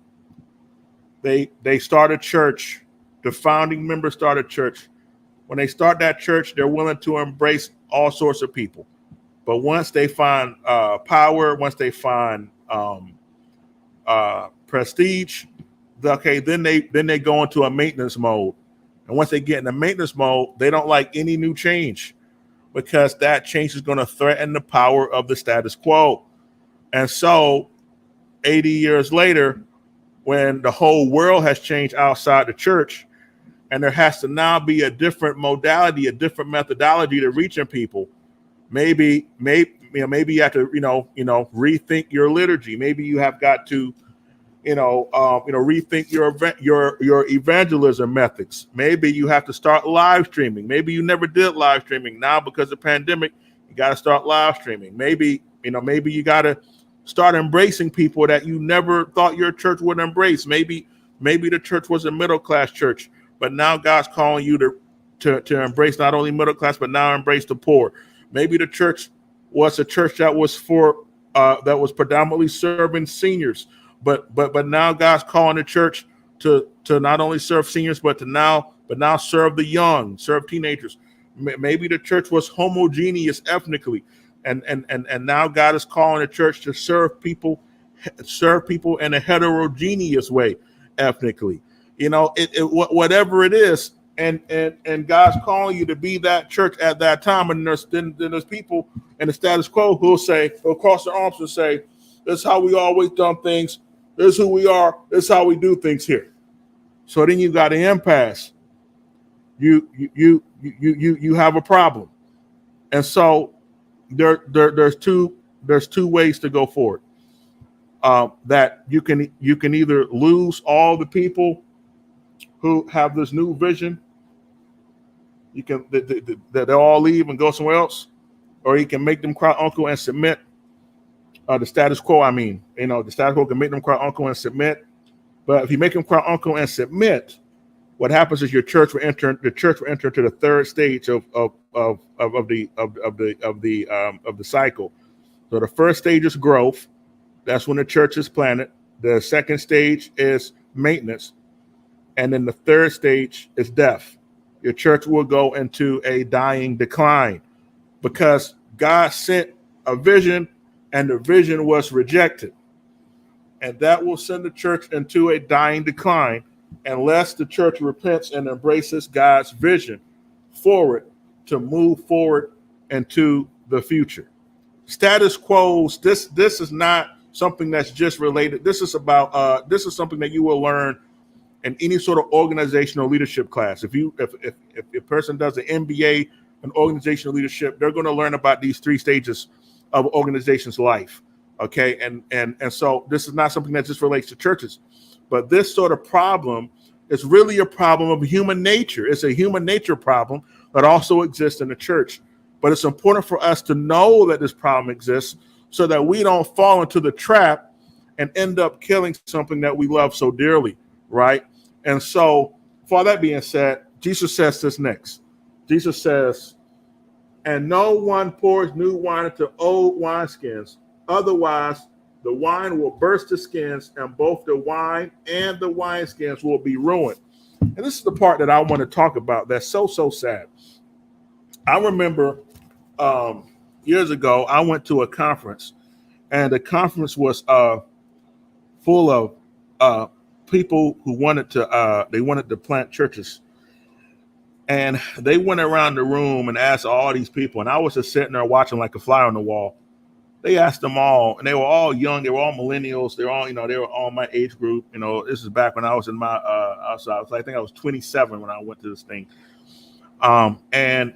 they start a church. The founding members start a church. When they start that church, they're willing to embrace all sorts of people. But once they find power, once they find prestige, then they go into a maintenance mode. And once they get in the maintenance mode, they don't like any new change because that change is going to threaten the power of the status quo. And so 80 years later, when the whole world has changed outside the church, and there has to now be a different modality, a different methodology to reaching people. Maybe you have to, rethink your liturgy. Maybe you have got to, rethink your evangelism methods. Maybe you have to start live streaming. Maybe you never did live streaming. Now, because of the pandemic, you got to start live streaming. Maybe you got to start embracing people that you never thought your church would embrace. Maybe the church was a middle class church, but now God's calling you to embrace not only middle class, but now embrace the poor. Maybe the church was a church that was that was predominantly serving seniors, but now God's calling the church to not only serve seniors, but now serve the young, serve teenagers. Maybe the church was homogeneous ethnically, and now God is calling the church to serve people in a heterogeneous way ethnically. Whatever it is, and God's calling you to be that church at that time. And there's people in the status quo who'll cross their arms and say, "This is how we always done things. This is who we are. This is how we do things here." So then you got an impasse. You have a problem, and so there's two ways to go forward. That you can either lose all the people who have this new vision. You can that they'll all leave and go somewhere else, or you can make them cry uncle and submit. The status quo, the status quo can make them cry uncle and submit. But if you make them cry uncle and submit, what happens is your church will enter into the third stage of the cycle. So the first stage is growth. That's when the church is planted. The second stage is maintenance. And then the third stage is death. Your church will go into a dying decline because God sent a vision and the vision was rejected. And that will send the church into a dying decline unless the church repents and embraces God's vision forward to move forward into the future. Status quo, this is not something that's just related. This is something that you will learn in any sort of organizational leadership class. If a person does an MBA in organizational leadership, they're going to learn about these three stages of organization's life. Okay, and so this is not something that just relates to churches, but this sort of problem is really a problem of human nature. It's a human nature problem that also exists in the church. But it's important for us to know that this problem exists so that we don't fall into the trap and end up killing something that we love so dearly, right? And so, for that being said, Jesus says this next. Jesus says, "And no one pours new wine into old wineskins. Otherwise, the wine will burst the skins, and both the wine and the wineskins will be ruined." And this is the part that I want to talk about that's so sad. I remember years ago, I went to a conference, and the conference was full of people who wanted to plant churches. And they went around the room and asked all these people, and I was just sitting there watching like a fly on the wall. They asked them all, and they were all young. They were all millennials. They were all my age group. This is back when I was in my, I think I was 27 when I went to this thing. And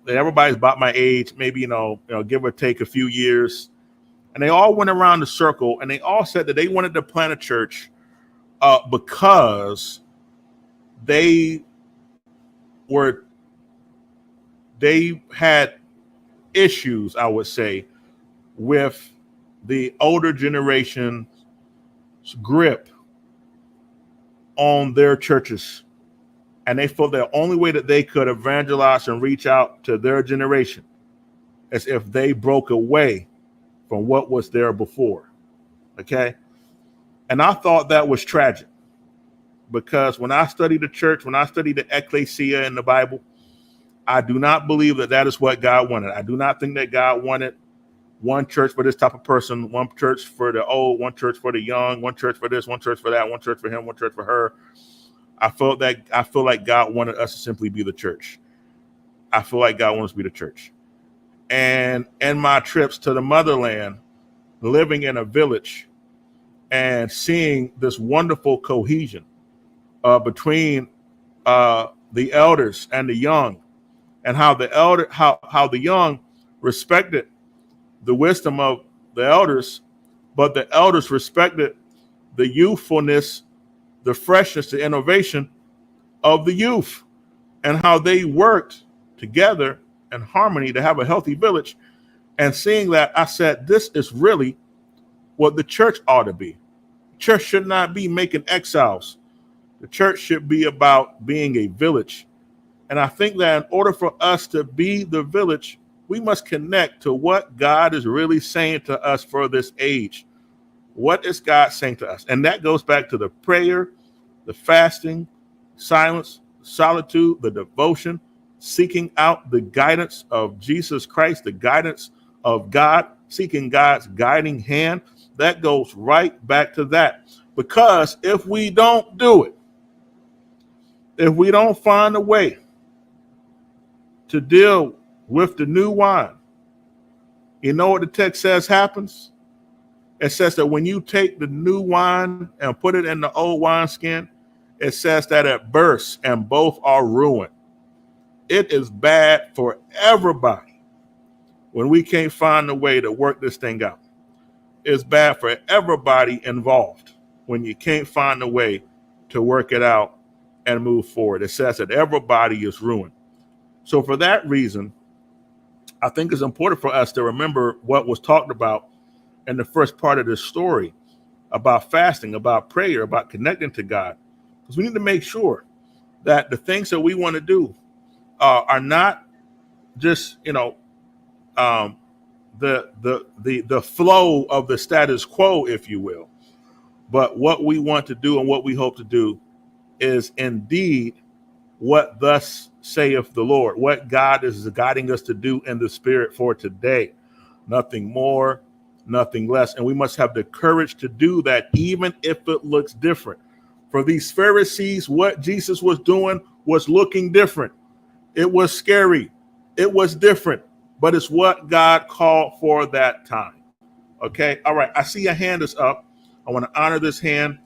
everybody's about my age, maybe, give or take a few years. And they all went around the circle, and they all said that they wanted to plant a church because they had issues, I would say, with the older generation's grip on their churches. And they felt the only way that they could evangelize and reach out to their generation is if they broke away from what was there before. Okay. And I thought that was tragic because when I studied the church, when I studied the ecclesia in the Bible, I do not believe that is what God wanted. I do not think that God wanted one church for this type of person, one church for the old, one church for the young, one church for this, one church for that, one church for him, one church for her. I feel like God wanted us to simply be the church. I feel like God wants us to be the church. And in my trips to the motherland, living in a village and seeing this wonderful cohesion between the elders and the young, and how the young respected the wisdom of the elders, but the elders respected the youthfulness, the freshness, the innovation of the youth, and how they worked together in harmony to have a healthy village. And seeing that, I said, this is really what the church ought to be. Church should not be making exiles. The church should be about being a village. And I think that in order for us to be the village, we must connect to what God is really saying to us for this age. What is God saying to us? And that goes back to the prayer, the fasting, silence, solitude, the devotion, seeking out the guidance of Jesus Christ, the guidance of God, seeking God's guiding hand. That goes right back to that. Because if we don't do it, if we don't find a way to deal with the new wine, you know what the text says happens? It says that when you take the new wine and put it in the old wineskin, it says that it bursts and both are ruined. It is bad for everybody when we can't find a way to work this thing out. It's bad for everybody involved when you can't find a way to work it out and move forward. It says that everybody is ruined. So for that reason, I think it's important for us to remember what was talked about in the first part of this story about fasting, about prayer, about connecting to God. Because we need to make sure that the things that we want to do are not just, the flow of the status quo, if you will. But what we want to do and what we hope to do is indeed what thus saith the Lord, what God is guiding us to do in the spirit for today. Nothing more, nothing less. And we must have the courage to do that, even if it looks different. For these Pharisees, what Jesus was doing was looking different. It was scary. It was different, but it's what God called for that time. Okay. All right. I see your hand is up. I want to honor this hand,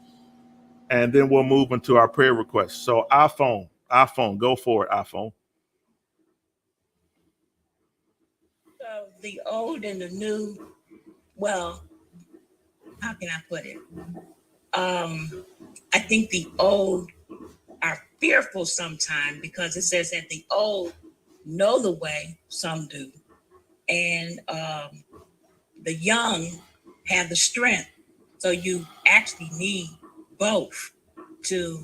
and then we'll move into our prayer requests. So iPhone, go for it, iPhone. So the old and the new, well, how can I put it? I think the old are fearful sometimes because it says that the old know the way, some do, and the young have the strength. So you actually need both to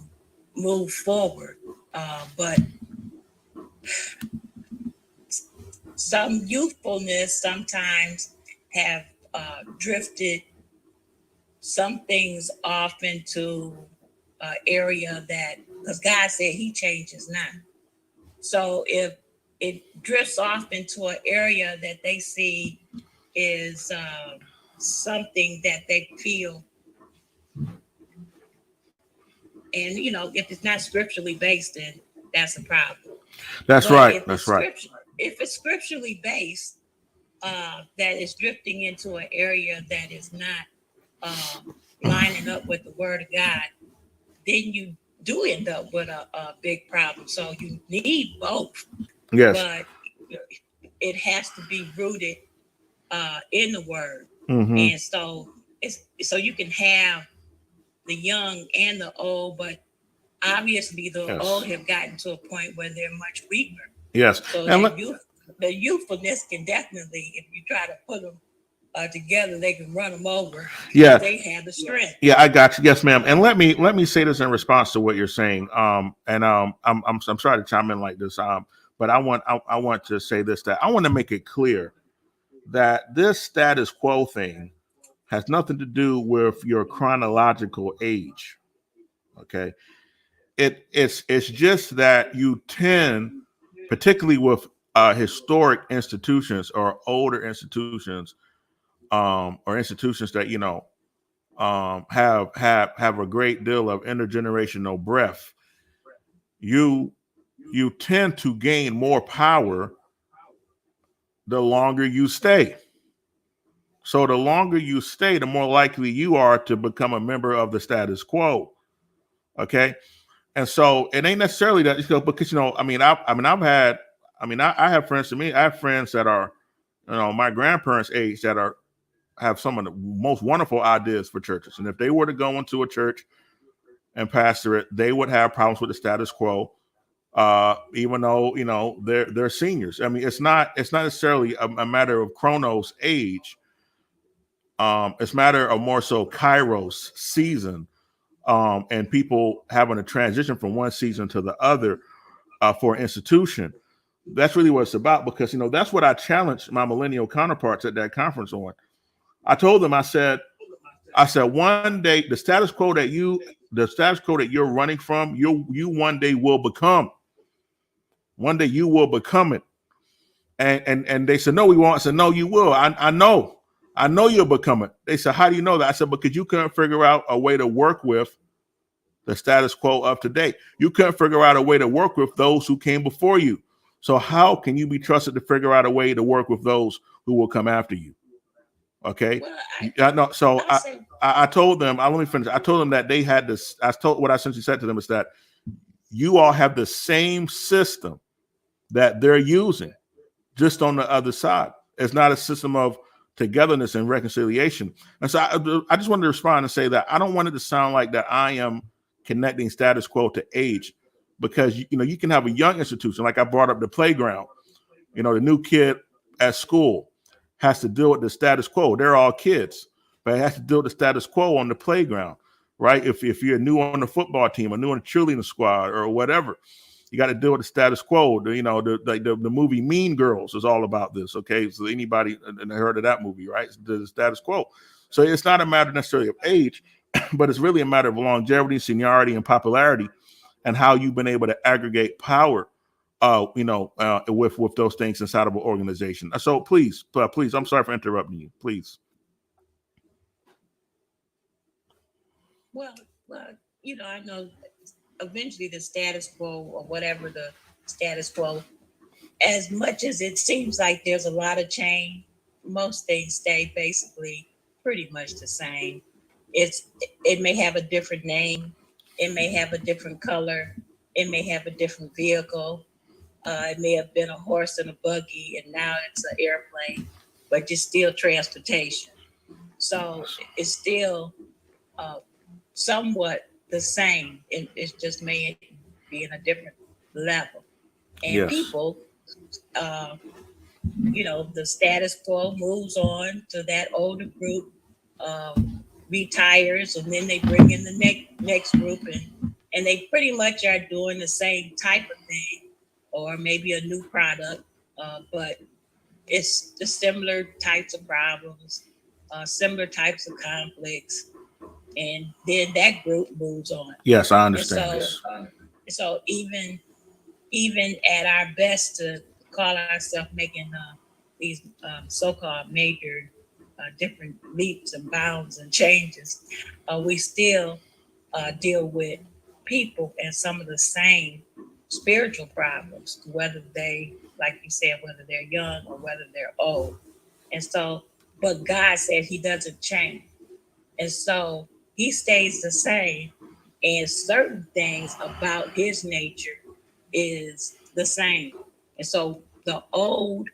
move forward. But some youthfulness sometimes have drifted some things off into an area that, because God said he changes not. So if it drifts off into an area that they see is something that they feel, and if it's not scripturally based, then that's a problem. That's But right. That's right. If it's scripturally based, that is drifting into an area that is not lining up with the word of God, then you do end up with a big problem. So you need both. Yes. But it has to be rooted in the word. Mm-hmm. And so you can have the young and the old, but obviously the old have gotten to a point where they're much weaker. Yes. So the youthfulness can definitely, if you try to put them together, they can run them over. Yeah. They have the strength. Yeah, I got you. Yes, ma'am. And let me say this in response to what you're saying. I'm sorry to chime in like this. But I want to say this, that I want to make it clear that this status quo thing has nothing to do with your chronological age. Okay. It's just that you tend, particularly with historic institutions or older institutions, or institutions that have a great deal of intergenerational breadth. You tend to gain more power the longer you stay. So the longer you stay, the more likely you are to become a member of the status quo. Okay. And so it ain't necessarily that, because, I have friends to me. I have friends that are, my grandparents' age that are have some of the most wonderful ideas for churches. And if they were to go into a church and pastor it, they would have problems with the status quo. Even though, you know, they're seniors. I mean, it's not necessarily a matter of Chronos age. It's a matter of more so Kairos season, and people having a transition from one season to the other for an institution. That's really what it's about, because, you know, that's what I challenged my millennial counterparts at that conference on. I told them, I said, one day the status quo that you're running from, you one day will become. One day you will become it. And they said, no, we won't. I said, no, you will. I know you'll become it. They said, how do you know that? I said, because you couldn't figure out a way to work with the status quo of today. You couldn't figure out a way to work with those who came before you. So how can you be trusted to figure out a way to work with those who will come after you? Okay. Well, I told them, let me finish. I told them that they had this. What I essentially said to them is that you all have the same system that they're using, just on the other side. It's not a system of togetherness and reconciliation. And so I just wanted to respond and say that I don't want it to sound like that I am connecting status quo to age, because, you know, you can have a young institution, like I brought up the playground. You know, the new kid at school has to deal with the status quo. They're all kids, but it has to deal with the status quo on the playground, right? If you're new on the football team or new on the cheerleading squad or whatever, you got to deal with the status quo. You know, the movie Mean Girls is all about this. Okay, so anybody heard of that movie, right? The status quo. So it's not a matter necessarily of age, but it's really a matter of longevity, seniority, and popularity, and how you've been able to aggregate power. With those things inside of an organization. So please, I'm sorry for interrupting you. Please. Well, you know, I know eventually the status quo, or whatever the status quo, as much as it seems like there's a lot of change, most things stay basically pretty much the same. It may have a different name, it may have a different color, it may have a different vehicle. It may have been a horse and a buggy, and now it's an airplane, but it's still transportation. So it's still somewhat the same. It's just may be in a different level. And yes. People, you know, the status quo moves on to that older group, retires, and then they bring in the next group, and they pretty much are doing the same type of thing, or maybe a new product, but it's the similar types of problems, similar types of conflicts, and then that group moves on. Yes, I understand. So even at our best to call ourselves making these so-called major different leaps and bounds and changes, we still deal with people and some of the same spiritual problems, whether they, like you said, whether they're young or whether they're old. And so, but God said he doesn't change. And so he stays the same, and certain things about his nature is the same. And so the old,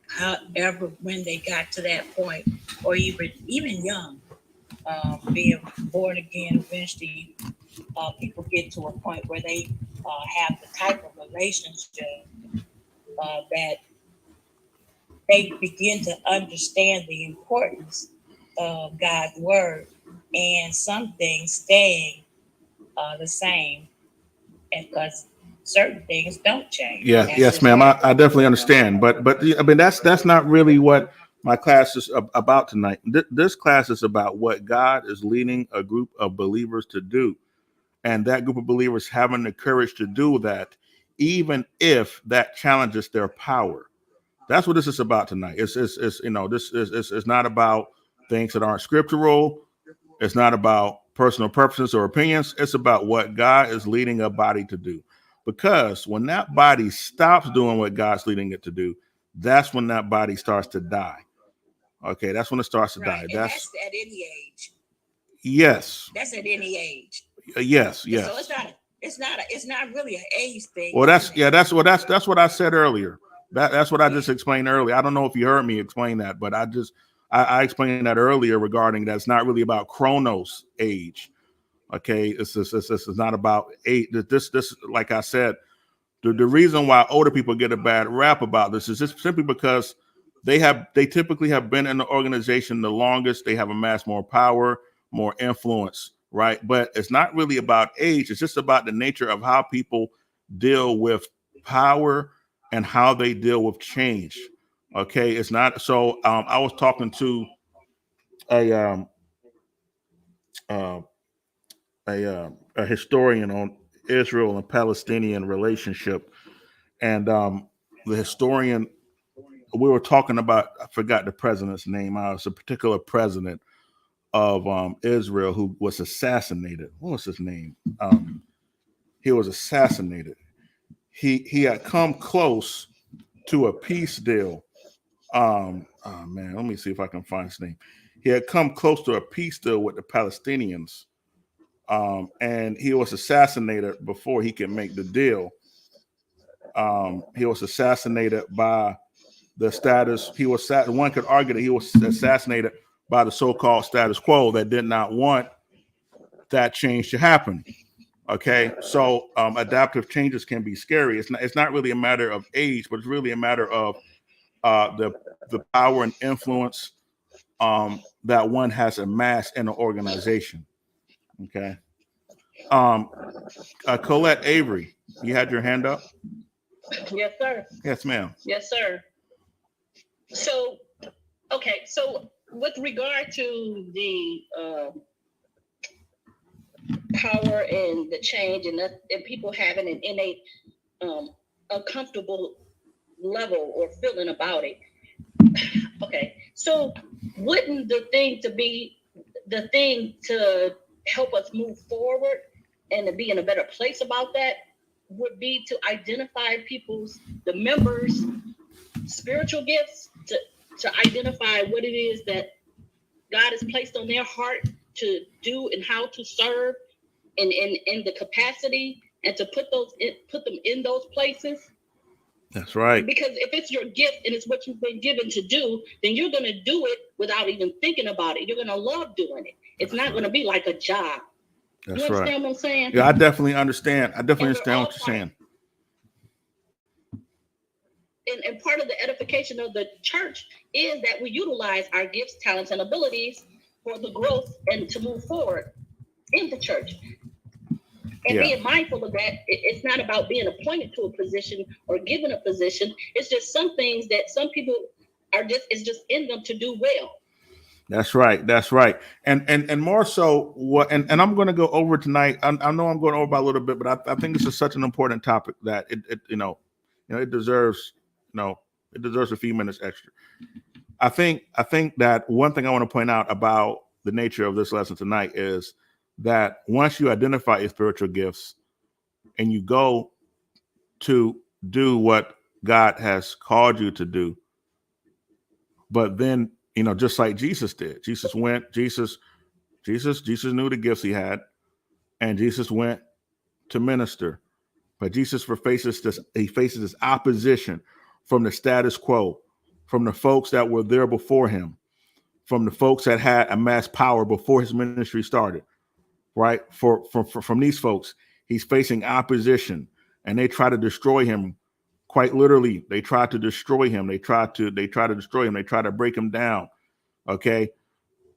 however, when they got to that point, or even young, being born again, eventually people get to a point where they have the type of relationship that they begin to understand the importance of God's word, and some things staying the same, and because certain things don't change. Yes, ma'am. I definitely understand, but I mean that's not really what my class is about tonight. This class is about what God is leading a group of believers to do, and that group of believers having the courage to do that, even if that challenges their power. That's what this is about tonight. It's not about things that aren't scriptural. It's not about personal preferences or opinions. It's about what God is leading a body to do. Because when that body stops doing what God's leading it to do, that's when that body starts to die. Okay, that's when it starts to die. That's at any age. Yes. That's at any age. Yes. So it's not really an age thing. Well, that's what I said earlier. That's what I just explained earlier. I don't know if you heard me explain that, but I explained that earlier regarding that's not really about chronos age. Okay, this is not about age. This like I said, the reason why older people get a bad rap about this is just simply because they typically have been in the organization the longest. They have amassed more power, more influence, right? But it's not really about age. It's just about the nature of how people deal with power and how they deal with change. Okay, it's not. So I was talking to a uh, a historian on Israel and Palestinian relationship, and the historian, we were talking about, I forgot the president's name. It's a particular president of Israel who was assassinated. What was his name? He was assassinated. He had come close to a peace deal. Oh man, let me see if I can find his name. He had come close to a peace deal with the Palestinians, and he was assassinated before he could make the deal. He was assassinated by the status. One could argue that he was assassinated by the so-called status quo that did not want that change to happen. Okay, so adaptive changes can be scary. It's not really a matter of age, but it's really a matter of the power and influence that one has amassed in an organization. Okay. Colette Avery, you had your hand up? Yes, sir. Yes, ma'am. Yes, sir. So, okay. So with regard to the power and the change and people having an innate, a comfortable level or feeling about it. Okay. So wouldn't the thing to help us move forward and to be in a better place about that would be to identify the members' spiritual gifts, to identify what it is that God has placed on their heart to do and how to serve and in the capacity, and to put them in those places. That's right. Because if it's your gift and it's what you've been given to do, then you're going to do it without even thinking about it. You're going to love doing it. It's not going to be like a job. That's you understand right. what I'm saying? Yeah, I definitely understand. I definitely understand what you're saying. And part of the edification of the church is that we utilize our gifts, talents, and abilities for the growth and to move forward in the church. And being mindful of that, it's not about being appointed to a position or given a position. It's just some things that some people it's just in them to do well. That's right. That's right. And more so and I'm going to go over tonight. I know I'm going over by a little bit, but I think this is such an important topic that it deserves, it deserves a few minutes extra. I think that one thing I want to point out about the nature of this lesson tonight is that once you identify your spiritual gifts and you go to do what God has called you to do, but then, just like Jesus did, Jesus knew the gifts he had, and Jesus went to minister. But Jesus faces this opposition from the status quo, from the folks that were there before him, from the folks that had amassed power before his ministry started. Right? From these folks, he's facing opposition, and they try to destroy him. Quite literally, they try to destroy him. They try to destroy him. They try to break him down. Okay.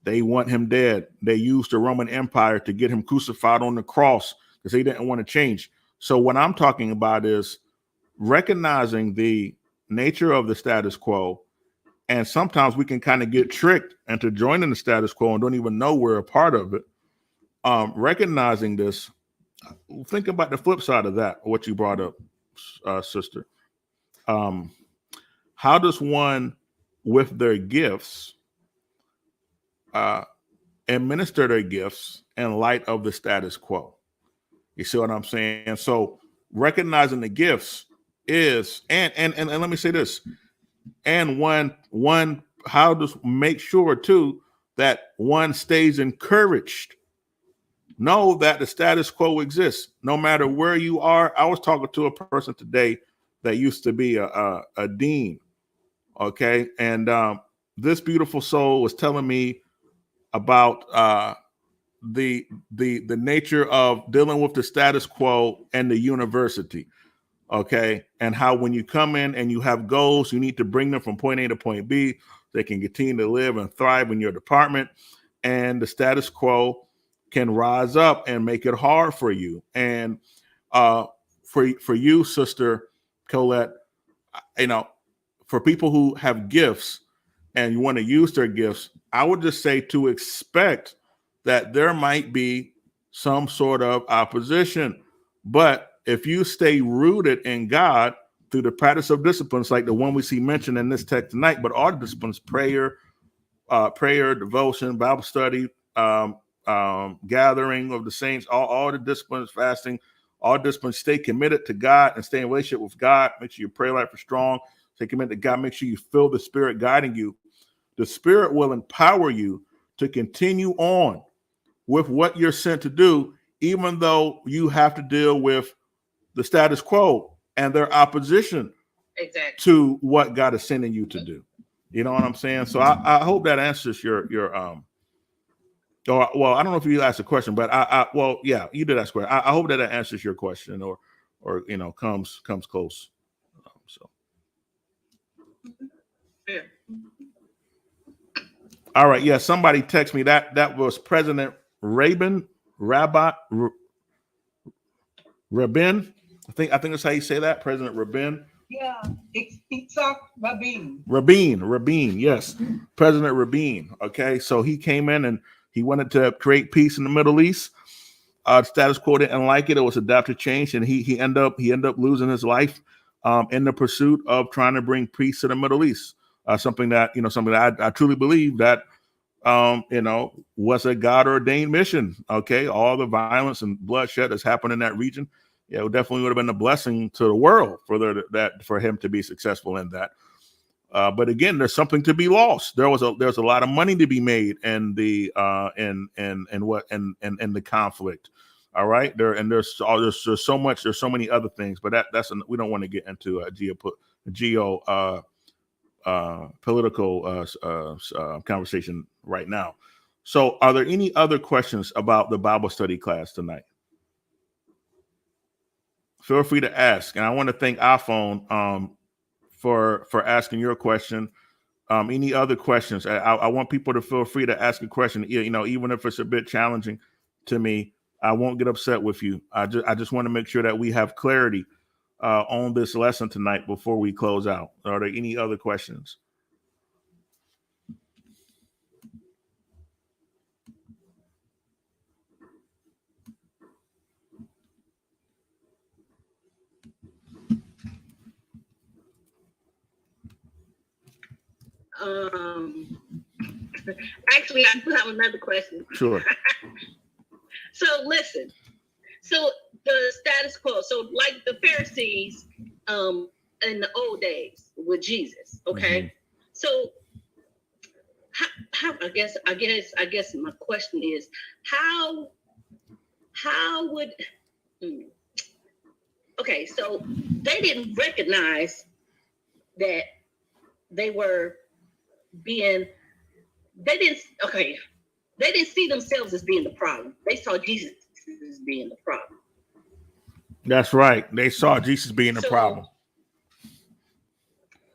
They want him dead. They used the Roman Empire to get him crucified on the cross because they didn't want to change. So what I'm talking about is recognizing the nature of the status quo. And sometimes we can kind of get tricked into joining the status quo and don't even know we're a part of it. Recognizing this, think about the flip side of that, what you brought up, sister. How does one, with their gifts, administer their gifts in light of the status quo? You see what I'm saying? So recognizing the gifts is, and let me say this, and one how to make sure too that one stays encouraged. Know that the status quo exists no matter where you are. I was talking to a person today that used to be a dean. Okay. And this beautiful soul was telling me about the nature of dealing with the status quo and the university. Okay. And how when you come in and you have goals, you need to bring them from point A to point B. They can continue to live and thrive in your department. And the status quo can rise up and make it hard for you. And for you, Sister Colette, for people who have gifts and you want to use their gifts, I would just say to expect that there might be some sort of opposition. But if you stay rooted in God through the practice of disciplines, like the one we see mentioned in this text tonight, but all the disciplines, prayer, devotion, Bible study, gathering of the saints, all the disciplines, fasting, all disciplines, stay committed to God and stay in relationship with God. Make sure your prayer life is strong. Stay committed to God. Make sure you feel the Spirit guiding you. The Spirit will empower you to continue on with what you're sent to do, even though you have to deal with the status quo and their opposition to what God is sending you to do. You know what I'm saying? So I hope that answers your well, I don't know if you asked a question, but well, yeah, you did ask a question. I hope that answers your question or comes close. So. Yeah. All right. Yeah. Somebody text me that was President Rabin. I think that's how you say that. President Rabin. Yeah, Itzhak Rabin. Rabin. Yes. President Rabin. Okay. So he came in and he wanted to create peace in the Middle East. Status quo didn't like it. It was adaptive change. And he ended up losing his life in the pursuit of trying to bring peace to the Middle East. Something that I truly believe that, was a God ordained mission. Okay. All the violence and bloodshed that's happened in that region. Yeah, it definitely would have been a blessing to the world for him to be successful in that. But again, there's something to be lost. There's a lot of money to be made in the the conflict. All right. There's so much, there's so many other things, but we don't want to get into a political conversation right now. So are there any other questions about the Bible study class tonight? Feel free to ask. And I want to thank iPhone for asking your question. Any other questions? I want people to feel free to ask a question. Even if it's a bit challenging to me, I won't get upset with you. I just want to make sure that we have clarity on this lesson tonight before we close out. Are there any other questions? Actually, I do have another question. Sure. So listen, so the status quo, so like the Pharisees in the old days with Jesus, okay? Mm-hmm. So how I guess my question is how would okay, so they didn't recognize that they were they didn't see themselves as being the problem. They saw Jesus as being the problem. That's right. They saw Jesus being the problem.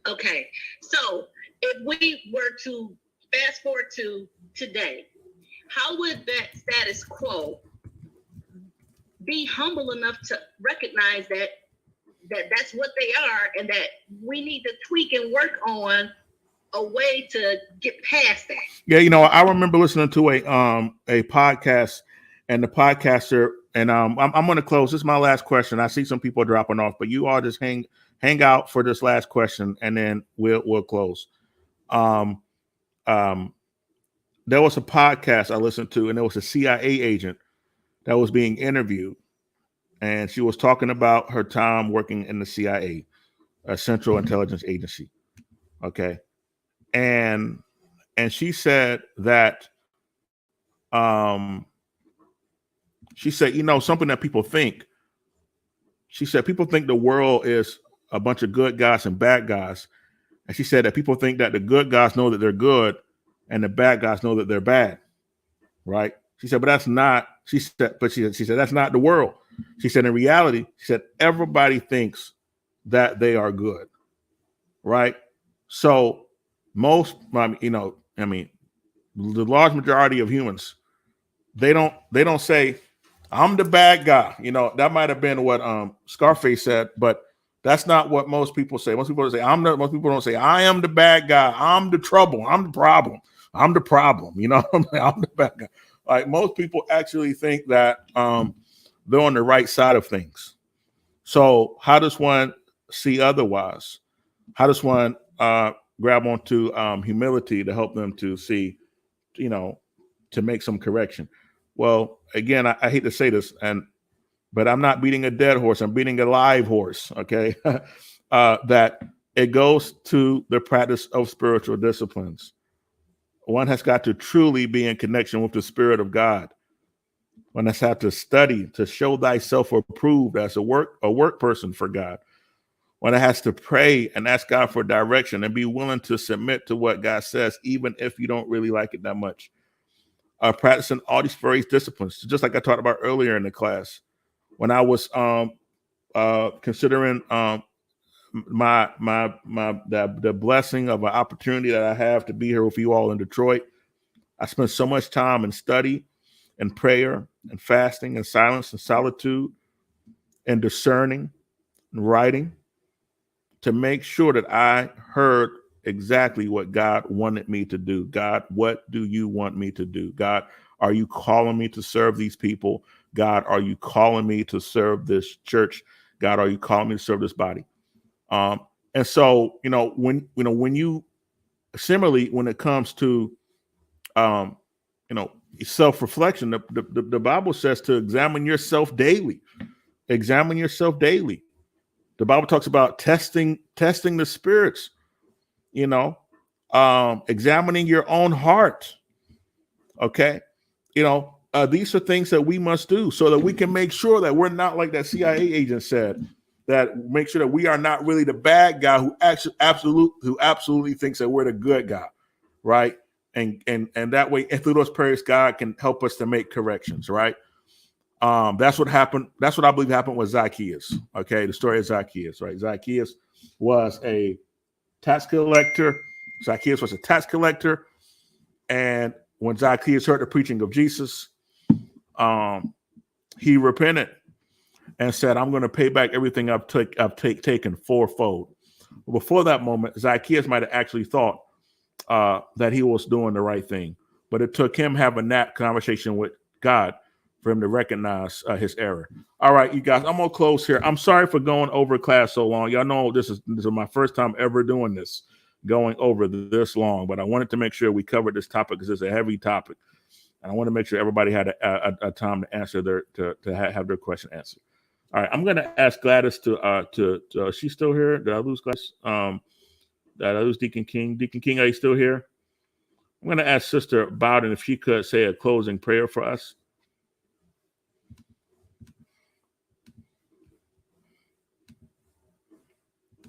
Okay. So if we were to fast forward to today, how would that status quo be humble enough to recognize that that's what they are and that we need to tweak and work on a way to get past that? Yeah, I remember listening to a podcast, and the podcaster, and I'm going to close. This is my last question. I see some people dropping off, but you all just hang out for this last question, and then we'll close. There was a podcast I listened to, and there was a CIA agent that was being interviewed, and she was talking about her time working in the CIA, a Central Intelligence Agency. Okay. And she said that she said, something that people think. She said people think the world is a bunch of good guys and bad guys. And she said that people think that the good guys know that they're good and the bad guys know that they're bad, right? She said, but that's not, she said, that's not the world. She said, in reality, she said, everybody thinks that they are good, right? So most, the large majority of humans, they don't say, I'm the bad guy. That might have been what Scarface said, but that's not what most people say. Most people say, most people don't say, I am the bad guy. I'm the trouble. I'm the problem. I'm the problem. I'm the bad guy. Like, most people actually think that they're on the right side of things. So how does one see otherwise? How does one grab onto humility to help them to see, to make some correction? Well, again, I hate to say this, but I'm not beating a dead horse. I'm beating a live horse. Okay. That it goes to the practice of spiritual disciplines. One has got to truly be in connection with the Spirit of God. One has had to study to show thyself approved as a work person for God. One has to pray and ask God for direction and be willing to submit to what God says, even if you don't really like it that much. Practicing all these various disciplines, just like I talked about earlier in the class, when I was considering the blessing of an opportunity that I have to be here with you all in Detroit. I spent so much time in study and prayer and fasting and silence and solitude and discerning and writing to make sure that I heard exactly what God wanted me to do. God, what do you want me to do? God, are you calling me to serve these people? God, are you calling me to serve this church? God, are you calling me to serve this body? And so, when you similarly, when it comes to, self-reflection, the Bible says to examine yourself daily. Examine yourself daily. The Bible talks about testing the spirits, examining your own heart. Okay. These are things that we must do so that we can make sure that we're not like that CIA agent said, that make sure that we are not really the bad guy who absolutely thinks that we're the good guy. Right. And that way, and through those prayers, God can help us to make corrections. Right. That's what happened. That's what I believe happened with Zacchaeus. Okay. The story of Zacchaeus, right? Zacchaeus was a tax collector. And when Zacchaeus heard the preaching of Jesus, he repented and said, I'm going to pay back everything I've taken fourfold. Before that moment, Zacchaeus might have actually thought that he was doing the right thing, but it took him having that conversation with God for him to recognize his error. All right, you guys, I'm going to close here. I'm sorry for going over class so long. Y'all know this is my first time ever doing this, going over this long, but I wanted to make sure we covered this topic because it's a heavy topic. And I want to make sure everybody had a time to answer have their question answered. All right, I'm going to ask Gladys to she's still here? Did I lose Gladys? Did I lose Deacon King? Deacon King, are you still here? I'm going to ask Sister Bowden if she could say a closing prayer for us.